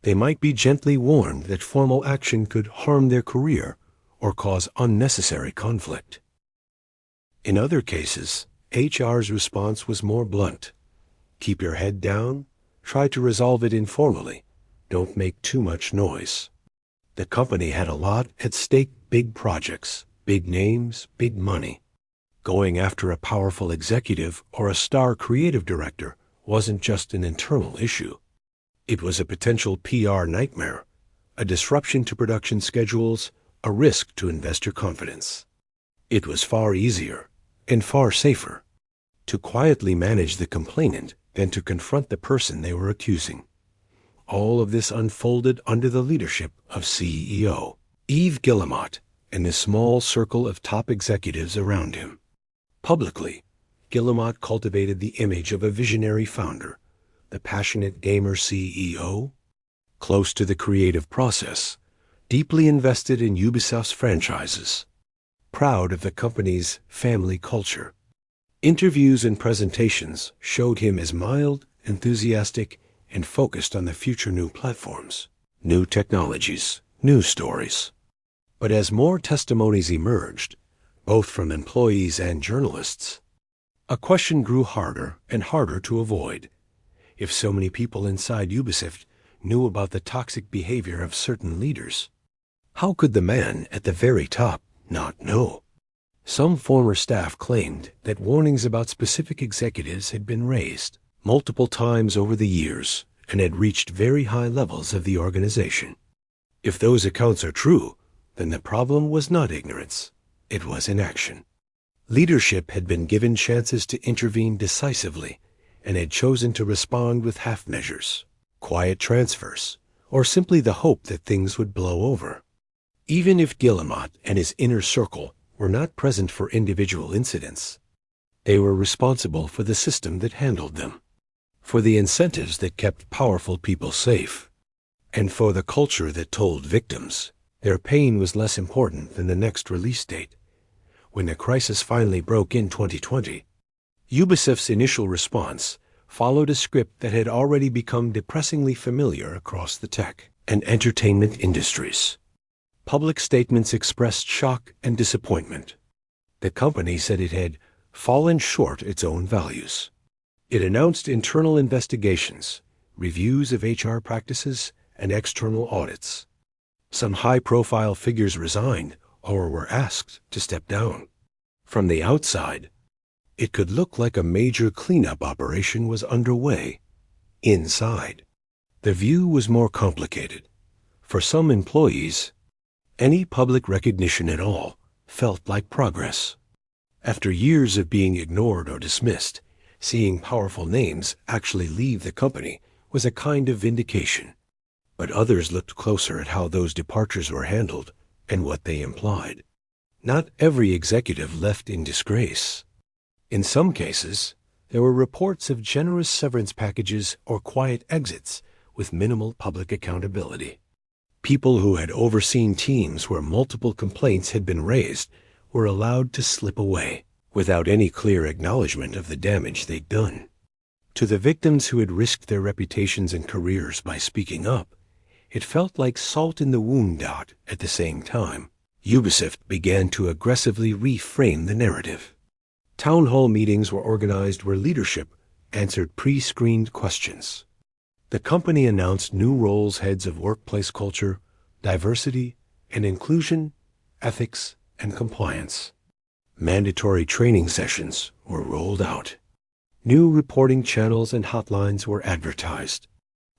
They might be gently warned that formal action could harm their career or cause unnecessary conflict. In other cases, HR's response was more blunt. Keep your head down, try to resolve it informally, don't make too much noise. The company had a lot at stake: big projects, big names, big money. Going after a powerful executive or a star creative director wasn't just an internal issue. It was a potential PR nightmare, a disruption to production schedules, a risk to investor confidence. It was far easier and far safer to quietly manage the complainant than to confront the person they were accusing. All of this unfolded under the leadership of CEO Yves Guillemot and a small circle of top executives around him. Publicly, Guillemot cultivated the image of a visionary founder, the passionate gamer CEO, close to the creative process, deeply invested in Ubisoft's franchises, proud of the company's family culture. Interviews and presentations showed him as mild, enthusiastic, and focused on the future new platforms, new technologies, new stories. But as more testimonies emerged, both from employees and journalists, a question grew harder and harder to avoid. If so many people inside Ubisoft knew about the toxic behavior of certain leaders, how could the man at the very top not know? Some former staff claimed that warnings about specific executives had been raised multiple times over the years and had reached very high levels of the organization. If those accounts are true, then the problem was not ignorance, it was inaction. Leadership had been given chances to intervene decisively and had chosen to respond with half measures, quiet transfers, or simply the hope that things would blow over. Even if Guillemot and his inner circle were not present for individual incidents, they were responsible for the system that handled them, for the incentives that kept powerful people safe, and for the culture that told victims their pain was less important than the next release date. When the crisis finally broke in 2020, Ubisoft's initial response followed a script that had already become depressingly familiar across the tech and entertainment industries. Public statements expressed shock and disappointment. The company said it had fallen short its own values. It announced internal investigations, reviews of HR practices, and external audits. Some high-profile figures resigned or were asked to step down. From the outside, it could look like a major cleanup operation was underway. Inside, the view was more complicated. For some employees, any public recognition at all felt like progress. After years of being ignored or dismissed, seeing powerful names actually leave the company was a kind of vindication. But others looked closer at how those departures were handled and what they implied. Not every executive left in disgrace. In some cases, There were reports of generous severance packages or quiet exits with minimal public accountability. People who had overseen teams where multiple complaints had been raised were allowed to slip away without any clear acknowledgement of the damage they'd done. To the victims who had risked their reputations and careers by speaking up, it felt like salt in the wound. At the same time, Ubisoft began to aggressively reframe the narrative. Town hall meetings were organized where leadership answered pre-screened questions. The company announced new roles: heads of workplace culture, diversity and inclusion, ethics and compliance. Mandatory training sessions were rolled out. New reporting channels and hotlines were advertised.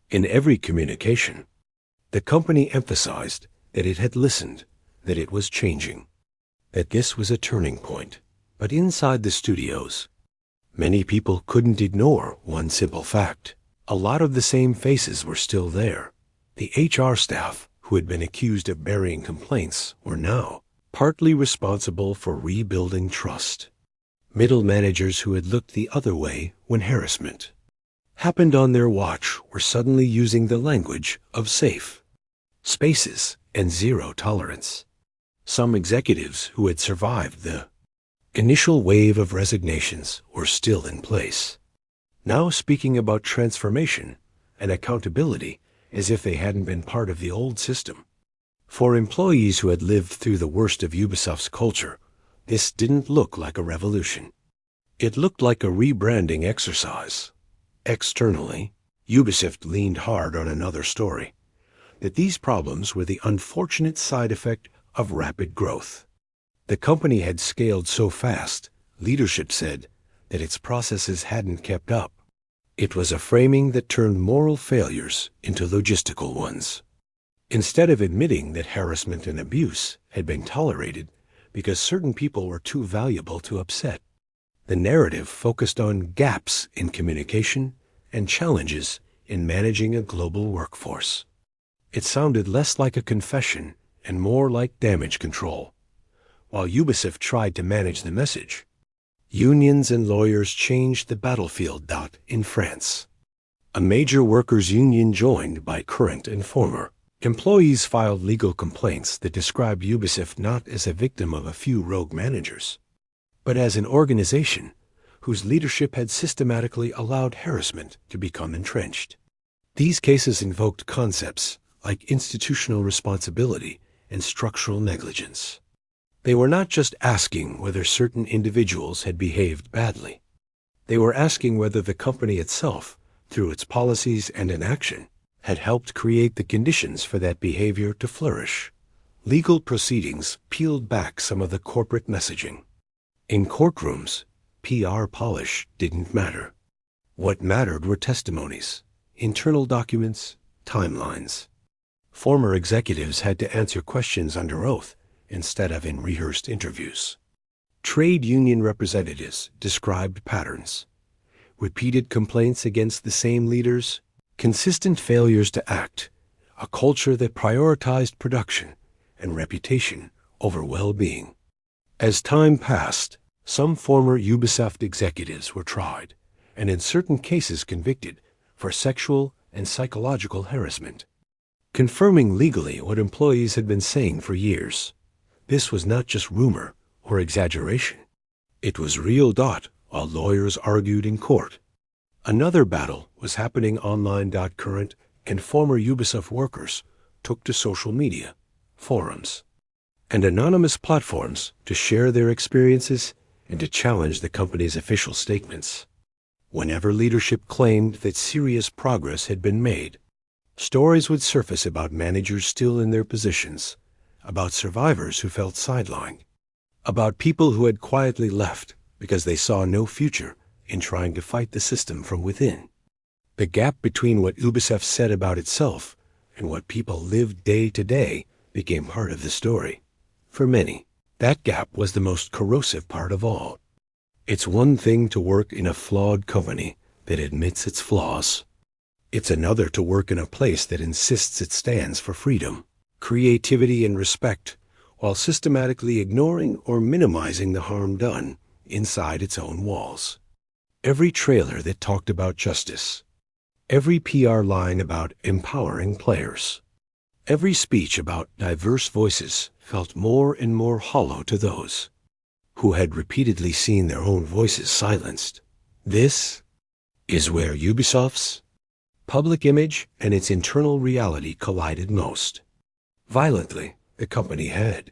In every communication, the company emphasized that it had listened, that it was changing, that this was a turning point. But inside the studios, many people couldn't ignore one simple fact. A lot of the same faces were still there. The HR staff, who had been accused of burying complaints, were now partly responsible for rebuilding trust. Middle managers who had looked the other way when harassment happened on their watch were suddenly using the language of safe spaces and zero tolerance. Some executives who had survived the initial wave of resignations were still in place, now speaking about transformation and accountability as if they hadn't been part of the old system. For employees who had lived through the worst of Ubisoft's culture, this didn't look like a revolution. It looked like a rebranding exercise. Externally, Ubisoft leaned hard on another story, that these problems were the unfortunate side effect of rapid growth. The company had scaled so fast, leadership said, that its processes hadn't kept up. It was a framing that turned moral failures into logistical ones. Instead of admitting that harassment and abuse had been tolerated because certain people were too valuable to upset, the narrative focused on gaps in communication and challenges in managing a global workforce. It sounded less like a confession and more like damage control. While Ubisoft tried to manage the message, unions and lawyers changed the battlefield. In France, a major workers' union joined by current and former employees filed legal complaints that described Ubisoft not as a victim of a few rogue managers, but as an organization whose leadership had systematically allowed harassment to become entrenched. These cases invoked concepts like institutional responsibility and structural negligence. They were not just asking whether certain individuals had behaved badly. They were asking whether the company itself, through its policies and inaction, had helped create the conditions for that behavior to flourish. Legal proceedings peeled back some of the corporate messaging. In courtrooms, PR polish didn't matter. What mattered were testimonies, internal documents, timelines. Former executives had to answer questions under oath instead of in rehearsed interviews. Trade union representatives described patterns: repeated complaints against the same leaders, consistent failures to act, a culture that prioritized production and reputation over well-being. As time passed, some former Ubisoft executives were tried, and in certain cases convicted, for sexual and psychological harassment, confirming legally what employees had been saying for years. This was not just rumor or exaggeration. It was real. While lawyers argued in court, another battle was happening online. Current and former Ubisoft workers took to social media, forums, and anonymous platforms to share their experiences and to challenge the company's official statements. Whenever leadership claimed that serious progress had been made, stories would surface about managers still in their positions, about survivors who felt sidelined, about people who had quietly left because they saw no future in trying to fight the system from within. The gap between what Ubisoft said about itself and what people lived day to day became part of the story. For many, that gap was the most corrosive part of all. It's one thing to work in a flawed company that admits its flaws. It's another to work in a place that insists it stands for freedom, creativity, and respect, while systematically ignoring or minimizing the harm done inside its own walls. Every trailer that talked about justice. Every PR line about empowering players. Every speech about diverse voices felt more and more hollow to those who had repeatedly seen their own voices silenced. This is where Ubisoft's public image and its internal reality collided most. Violently, the company had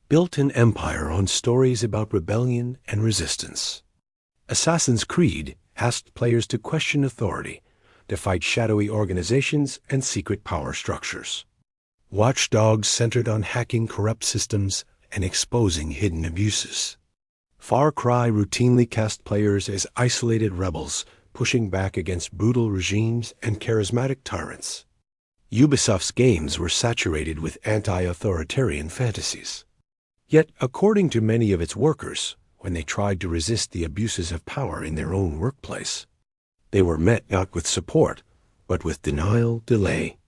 built an empire on stories about rebellion and resistance. Assassin's Creed asked players to question authority, to fight shadowy organizations and secret power structures. Watch Dogs centered on hacking corrupt systems and exposing hidden abuses. Far Cry routinely cast players as isolated rebels, pushing back against brutal regimes and charismatic tyrants. Ubisoft's games were saturated with anti-authoritarian fantasies. Yet, according to many of its workers, when they tried to resist the abuses of power in their own workplace, they were met not with support, but with denial, delay,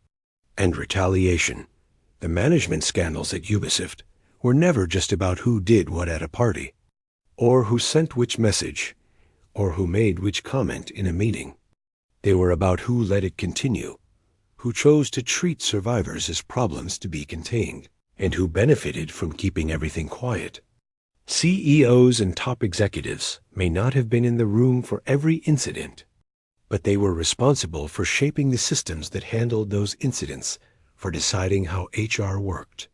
and retaliation. The management scandals at Ubisoft were never just about who did what at a party, or who sent which message, or who made which comment in a meeting. They were about who let it continue, who chose to treat survivors as problems to be contained, and who benefited from keeping everything quiet. CEOs and top executives may not have been in the room for every incident, but they were responsible for shaping the systems that handled those incidents, for deciding how HR worked,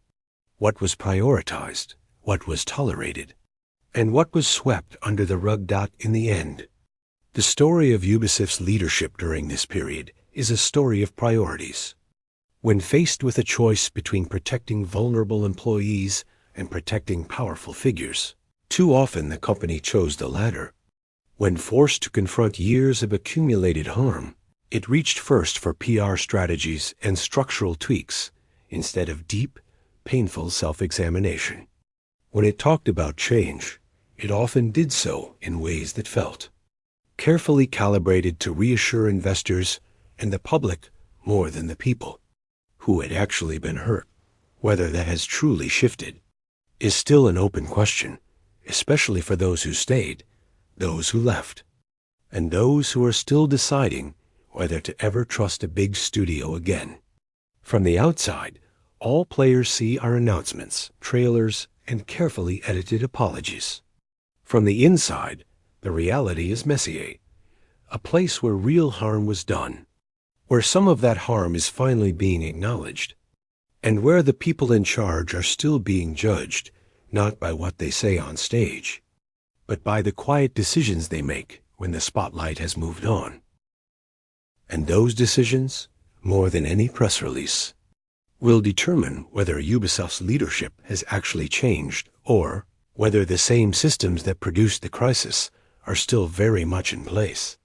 what was prioritized, what was tolerated, and what was swept under the rug. In the end, the story of Ubisoft's leadership during this period is a story of priorities. When faced with a choice between protecting vulnerable employees and protecting powerful figures, too often the company chose the latter. When forced to confront years of accumulated harm, it reached first for PR strategies and structural tweaks instead of deep, painful self-examination. When it talked about change, it often did so in ways that felt carefully calibrated to reassure investors and the public more than the people who had actually been hurt. Whether that has truly shifted is still an open question, especially for those who stayed, those who left, and those who are still deciding whether to ever trust a big studio again. From the outside, all players see are announcements, trailers, and carefully edited apologies. From the inside, the reality is Messier, a place where real harm was done, where some of that harm is finally being acknowledged, and where the people in charge are still being judged not by what they say on stage, but by the quiet decisions they make when the spotlight has moved on. And those decisions, more than any press release, will determine whether Ubisoft's leadership has actually changed or whether the same systems that produced the crisis are still very much in place,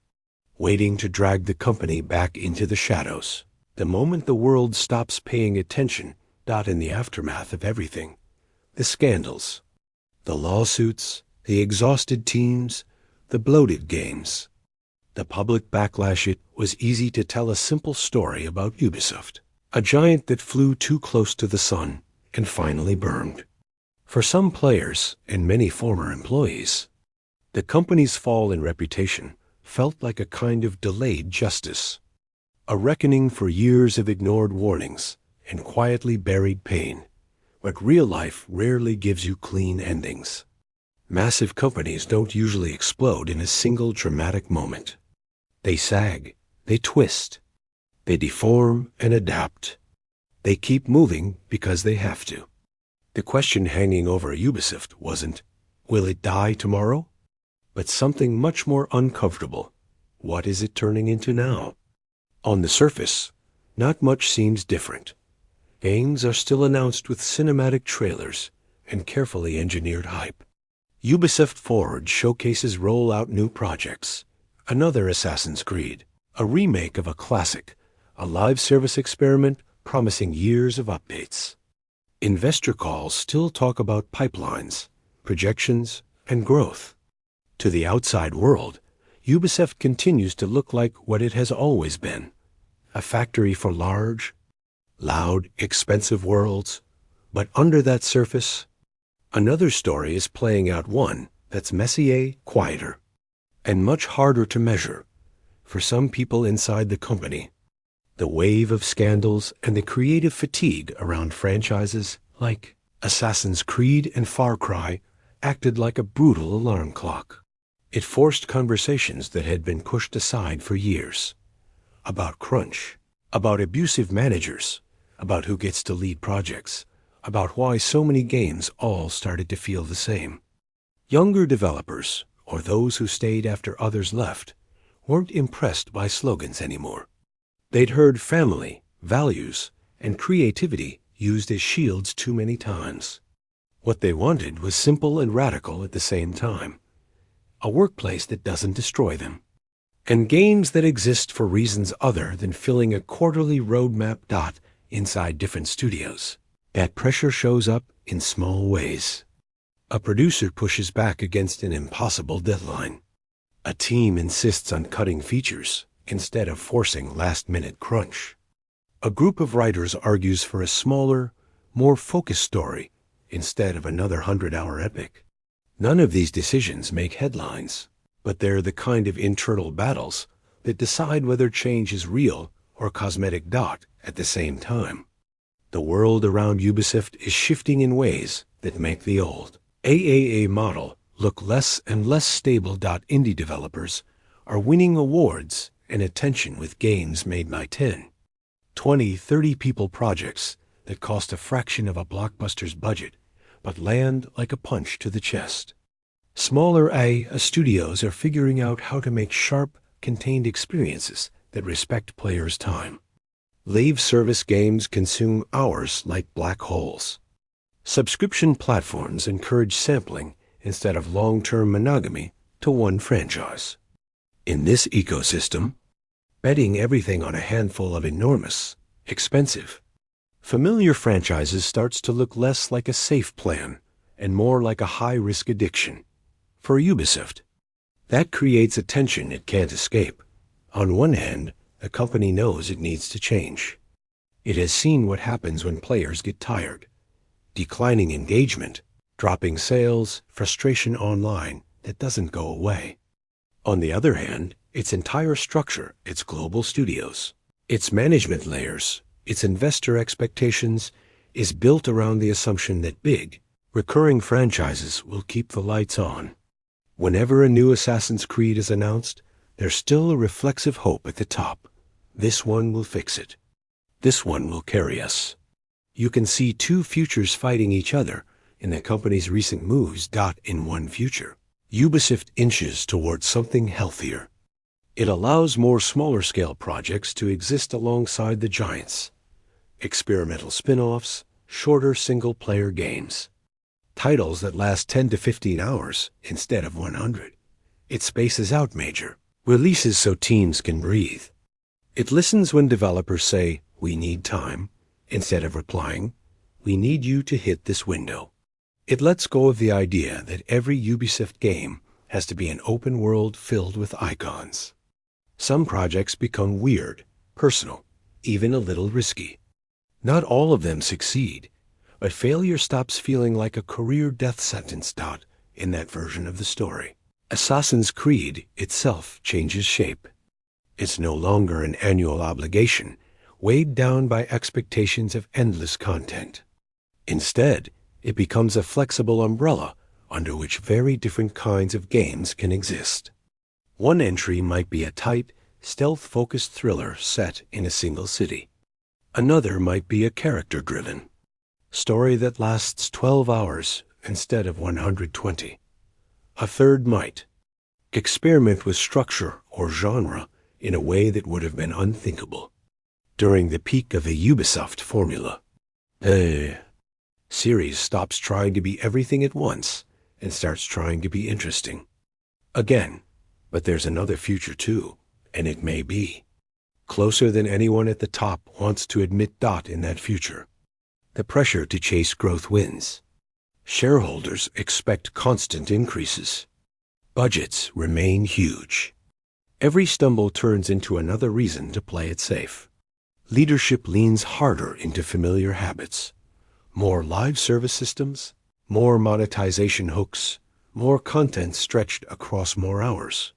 waiting to drag the company back into the shadows. The moment the world stops paying attention, in the aftermath of everything, the scandals, the lawsuits, the exhausted teams, the bloated games, the public backlash, it was easy to tell a simple story about Ubisoft, a giant that flew too close to the sun and finally burned. For some players and many former employees, the company's fall in reputation felt like a kind of delayed justice, a reckoning for years of ignored warnings and quietly buried pain. But real life rarely gives you clean endings. Massive companies don't usually explode in a single dramatic moment. They sag, they twist, they deform and adapt. They keep moving because they have to. The question hanging over Ubisoft wasn't, will it die tomorrow? But something much more uncomfortable. What is it turning into now? On the surface, not much seems different. Games are still announced with cinematic trailers and carefully engineered hype. Ubisoft Forward showcases roll out new projects. Another Assassin's Creed, a remake of a classic, a live service experiment promising years of updates. Investor calls still talk about pipelines, projections, and growth. To the outside world, Ubisoft continues to look like what it has always been, a factory for large, loud, expensive worlds. But under that surface, another story is playing out, one that's Messier, quieter, and much harder to measure for some people inside the company. The wave of scandals and the creative fatigue around franchises like Assassin's Creed and Far Cry acted like a brutal alarm clock. It forced conversations that had been pushed aside for years. About crunch, about abusive managers, about who gets to lead projects, about why so many games all started to feel the same. Younger developers, or those who stayed after others left, weren't impressed by slogans anymore. They'd heard family, values, and creativity used as shields too many times. What they wanted was simple and radical at the same time. A workplace that doesn't destroy them. And games that exist for reasons other than filling a quarterly roadmap dot inside different studios. That pressure shows up in small ways. A producer pushes back against an impossible deadline. A team insists on cutting features instead of forcing last-minute crunch. A group of writers argues for a smaller, more focused story instead of another 100-hour epic. None of these decisions make headlines, but they're the kind of internal battles that decide whether change is real or cosmetic dot at the same time. The world around Ubisoft is shifting in ways that make the old AAA model look less and less stable. Indie developers are winning awards and attention with games made by 10, 20, 30 people projects that cost a fraction of a blockbuster's budget but land like a punch to the chest. Smaller A studios are figuring out how to make sharp, contained experiences that respect players' time. Live service games consume hours like black holes. Subscription platforms encourage sampling instead of long-term monogamy to one franchise. In this ecosystem, betting everything on a handful of enormous, expensive, familiar franchises starts to look less like a safe plan and more like a high-risk addiction. For Ubisoft, that creates a tension it can't escape. On one hand, the company knows it needs to change. It has seen what happens when players get tired. Declining engagement, dropping sales, frustration online that doesn't go away. On the other hand, its entire structure, its global studios, its management layers, its investor expectations, is built around the assumption that big, recurring franchises will keep the lights on. Whenever a new Assassin's Creed is announced, there's still a reflexive hope at the top. This one will fix it. This one will carry us. You can see two futures fighting each other in the company's recent moves. In one future, Ubisoft inches towards something healthier. It allows more smaller-scale projects to exist alongside the giants. Experimental spin-offs, shorter single-player games. Titles that last 10 to 15 hours instead of 100. It spaces out major releases so teams can breathe. It listens when developers say, "We need time," instead of replying, "We need you to hit this window." It lets go of the idea that every Ubisoft game has to be an open world filled with icons. Some projects become weird, personal, even a little risky. Not all of them succeed, but failure stops feeling like a career death sentence. In that version of the story, Assassin's Creed itself changes shape. It's no longer an annual obligation, weighed down by expectations of endless content. Instead, it becomes a flexible umbrella under which very different kinds of games can exist. One entry might be a tight, stealth-focused thriller set in a single city. Another might be a character-driven story that lasts 12 hours instead of 120. A third might experiment with structure or genre in a way that would have been unthinkable during the peak of the Ubisoft formula. Series stops trying to be everything at once and starts trying to be interesting. Again, but there's another future too, and it may be closer than anyone at the top wants to admit. In that future, the pressure to chase growth wins. Shareholders expect constant increases. Budgets remain huge. Every stumble turns into another reason to play it safe. Leadership leans harder into familiar habits. More live service systems, more monetization hooks, more content stretched across more hours.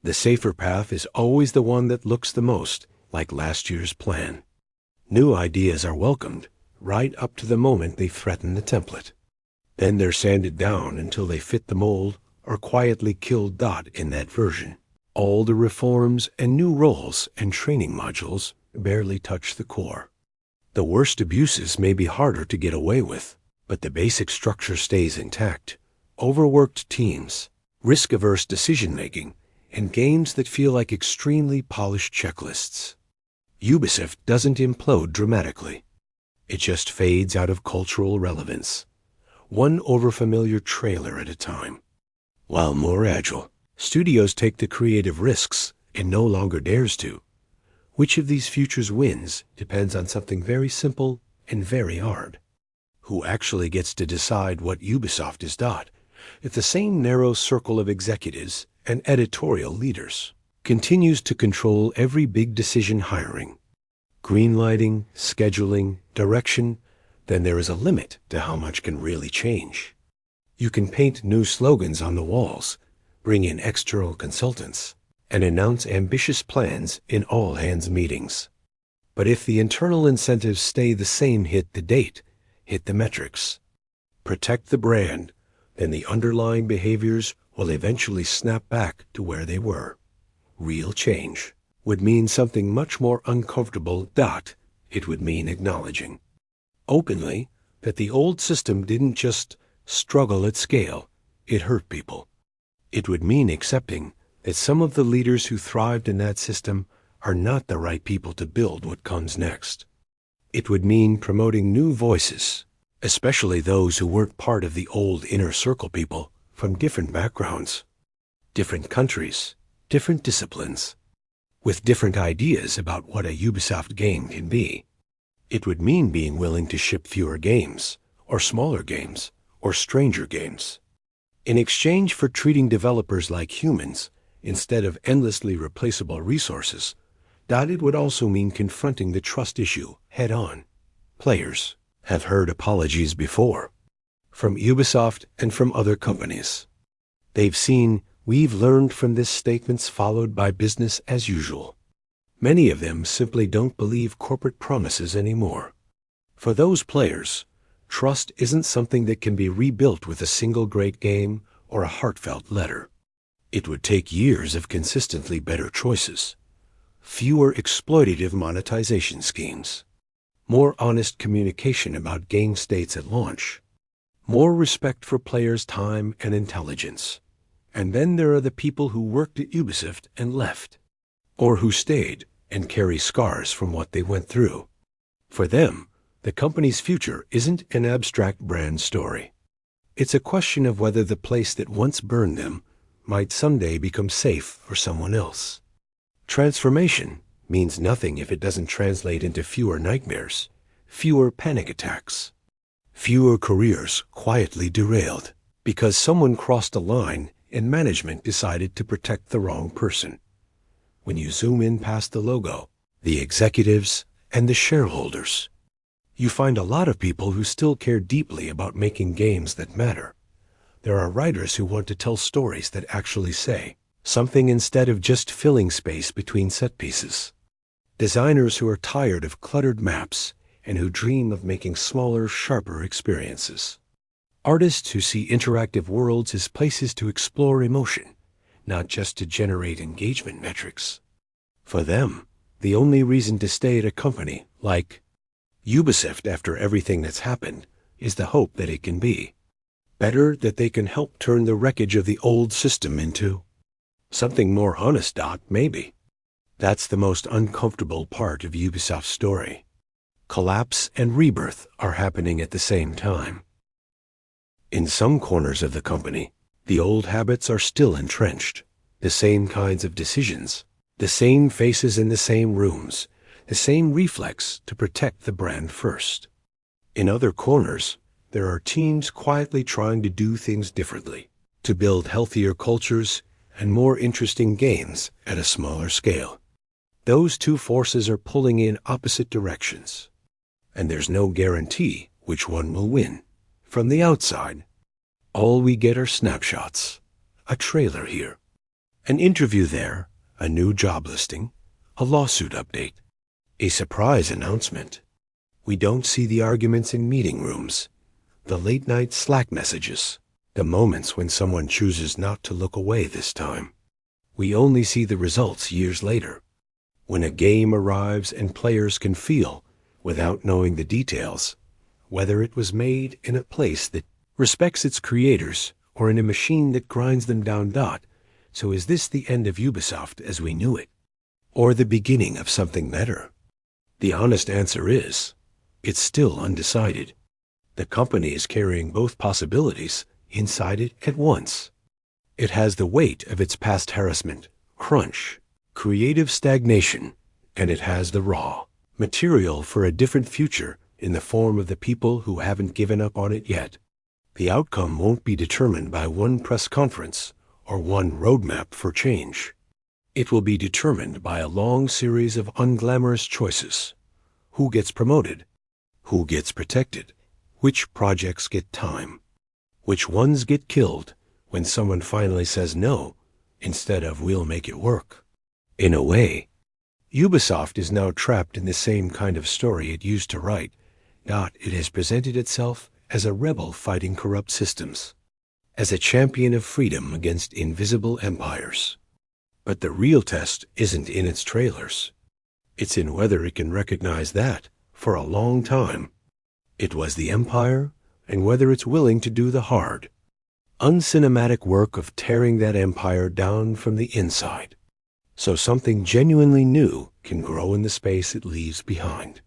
The safer path is always the one that looks the most like last year's plan. New ideas are welcomed right up to the moment they threaten the template. Then they're sanded down until they fit the mold or quietly killed in that version. All the reforms and new roles and training modules barely touch the core. The worst abuses may be harder to get away with, but the basic structure stays intact. Overworked teams, risk-averse decision-making, and games that feel like extremely polished checklists. Ubisoft doesn't implode dramatically. It just fades out of cultural relevance, one overfamiliar trailer at a time. While more agile, studios take the creative risks and no longer dares to. Which of these futures wins depends on something very simple and very hard. Who actually gets to decide what Ubisoft is if the same narrow circle of executives and editorial leaders continues to control every big decision hiring, greenlighting, scheduling, direction, then there is a limit to how much can really change. You can paint new slogans on the walls, bring in external consultants, and announce ambitious plans in all-hands meetings. But if the internal incentives stay the same, hit the metrics, protect the brand, then the underlying behaviors will eventually snap back to where they were. Real change would mean something much more uncomfortable. It would mean acknowledging openly that the old system didn't just struggle at scale, it hurt people. It would mean accepting that some of the leaders who thrived in that system are not the right people to build what comes next. It would mean promoting new voices, especially those who weren't part of the old inner circle people from different backgrounds, different countries, different disciplines, with different ideas about what a Ubisoft game can be. It would mean being willing to ship fewer games, or smaller games, or stranger games, in exchange for treating developers like humans instead of endlessly replaceable resources. It would also mean confronting the trust issue head-on. Players have heard apologies before, from Ubisoft and from other companies. They've seen "we've learned from this" statements followed by business as usual. Many of them simply don't believe corporate promises anymore. For those players, trust isn't something that can be rebuilt with a single great game or a heartfelt letter. It would take years of consistently better choices, fewer exploitative monetization schemes, more honest communication about game states at launch, more respect for players' time and intelligence. And then there are the people who worked at Ubisoft and left, or who stayed and carry scars from what they went through. For them, the company's future isn't an abstract brand story. It's a question of whether the place that once burned them might someday become safe for someone else. Transformation means nothing if it doesn't translate into fewer nightmares, fewer panic attacks, fewer careers quietly derailed because someone crossed a line and management decided to protect the wrong person. When you zoom in past the logo, the executives, and the shareholders, you find a lot of people who still care deeply about making games that matter. There are writers who want to tell stories that actually say something instead of just filling space between set pieces. Designers who are tired of cluttered maps and who dream of making smaller, sharper experiences. Artists who see interactive worlds as places to explore emotion, not just to generate engagement metrics. For them, the only reason to stay at a company like Ubisoft after everything that's happened is the hope that it can be better, that they can help turn the wreckage of the old system into something more honest. Maybe. That's the most uncomfortable part of Ubisoft's story. Collapse and rebirth are happening at the same time. In some corners of the company, the old habits are still entrenched, the same kinds of decisions, the same faces in the same rooms, the same reflex to protect the brand first. In other corners, there are teams quietly trying to do things differently, to build healthier cultures and more interesting games at a smaller scale. Those two forces are pulling in opposite directions, and there's no guarantee which one will win. From the outside, all we get are snapshots, a trailer here, An interview there, a new job listing, a lawsuit update, a surprise announcement. We don't see the arguments in meeting rooms, the late-night Slack messages, the moments when someone chooses not to look away this time. We only see the results years later, when a game arrives and players can feel, without knowing the details, whether it was made in a place that respects its creators or in a machine that grinds them down. So is this the end of Ubisoft as we knew it, or the beginning of something better? The honest answer is, it's still undecided. The company is carrying both possibilities inside it at once. It has the weight of its past harassment, crunch, creative stagnation, and it has the raw material for a different future in the form of the people who haven't given up on it yet. The outcome won't be determined by one press conference or one roadmap for change. It will be determined by a long series of unglamorous choices. Who gets promoted? Who gets protected? Which projects get time? Which ones get killed when someone finally says no instead of we'll make it work? In a way, Ubisoft is now trapped in the same kind of story it used to write. It has presented itself as a rebel fighting corrupt systems, as a champion of freedom against invisible empires. But the real test isn't in its trailers. It's in whether it can recognize that, for a long time, it was the empire, and whether it's willing to do the hard, uncinematic work of tearing that empire down from the inside, so something genuinely new can grow in the space it leaves behind.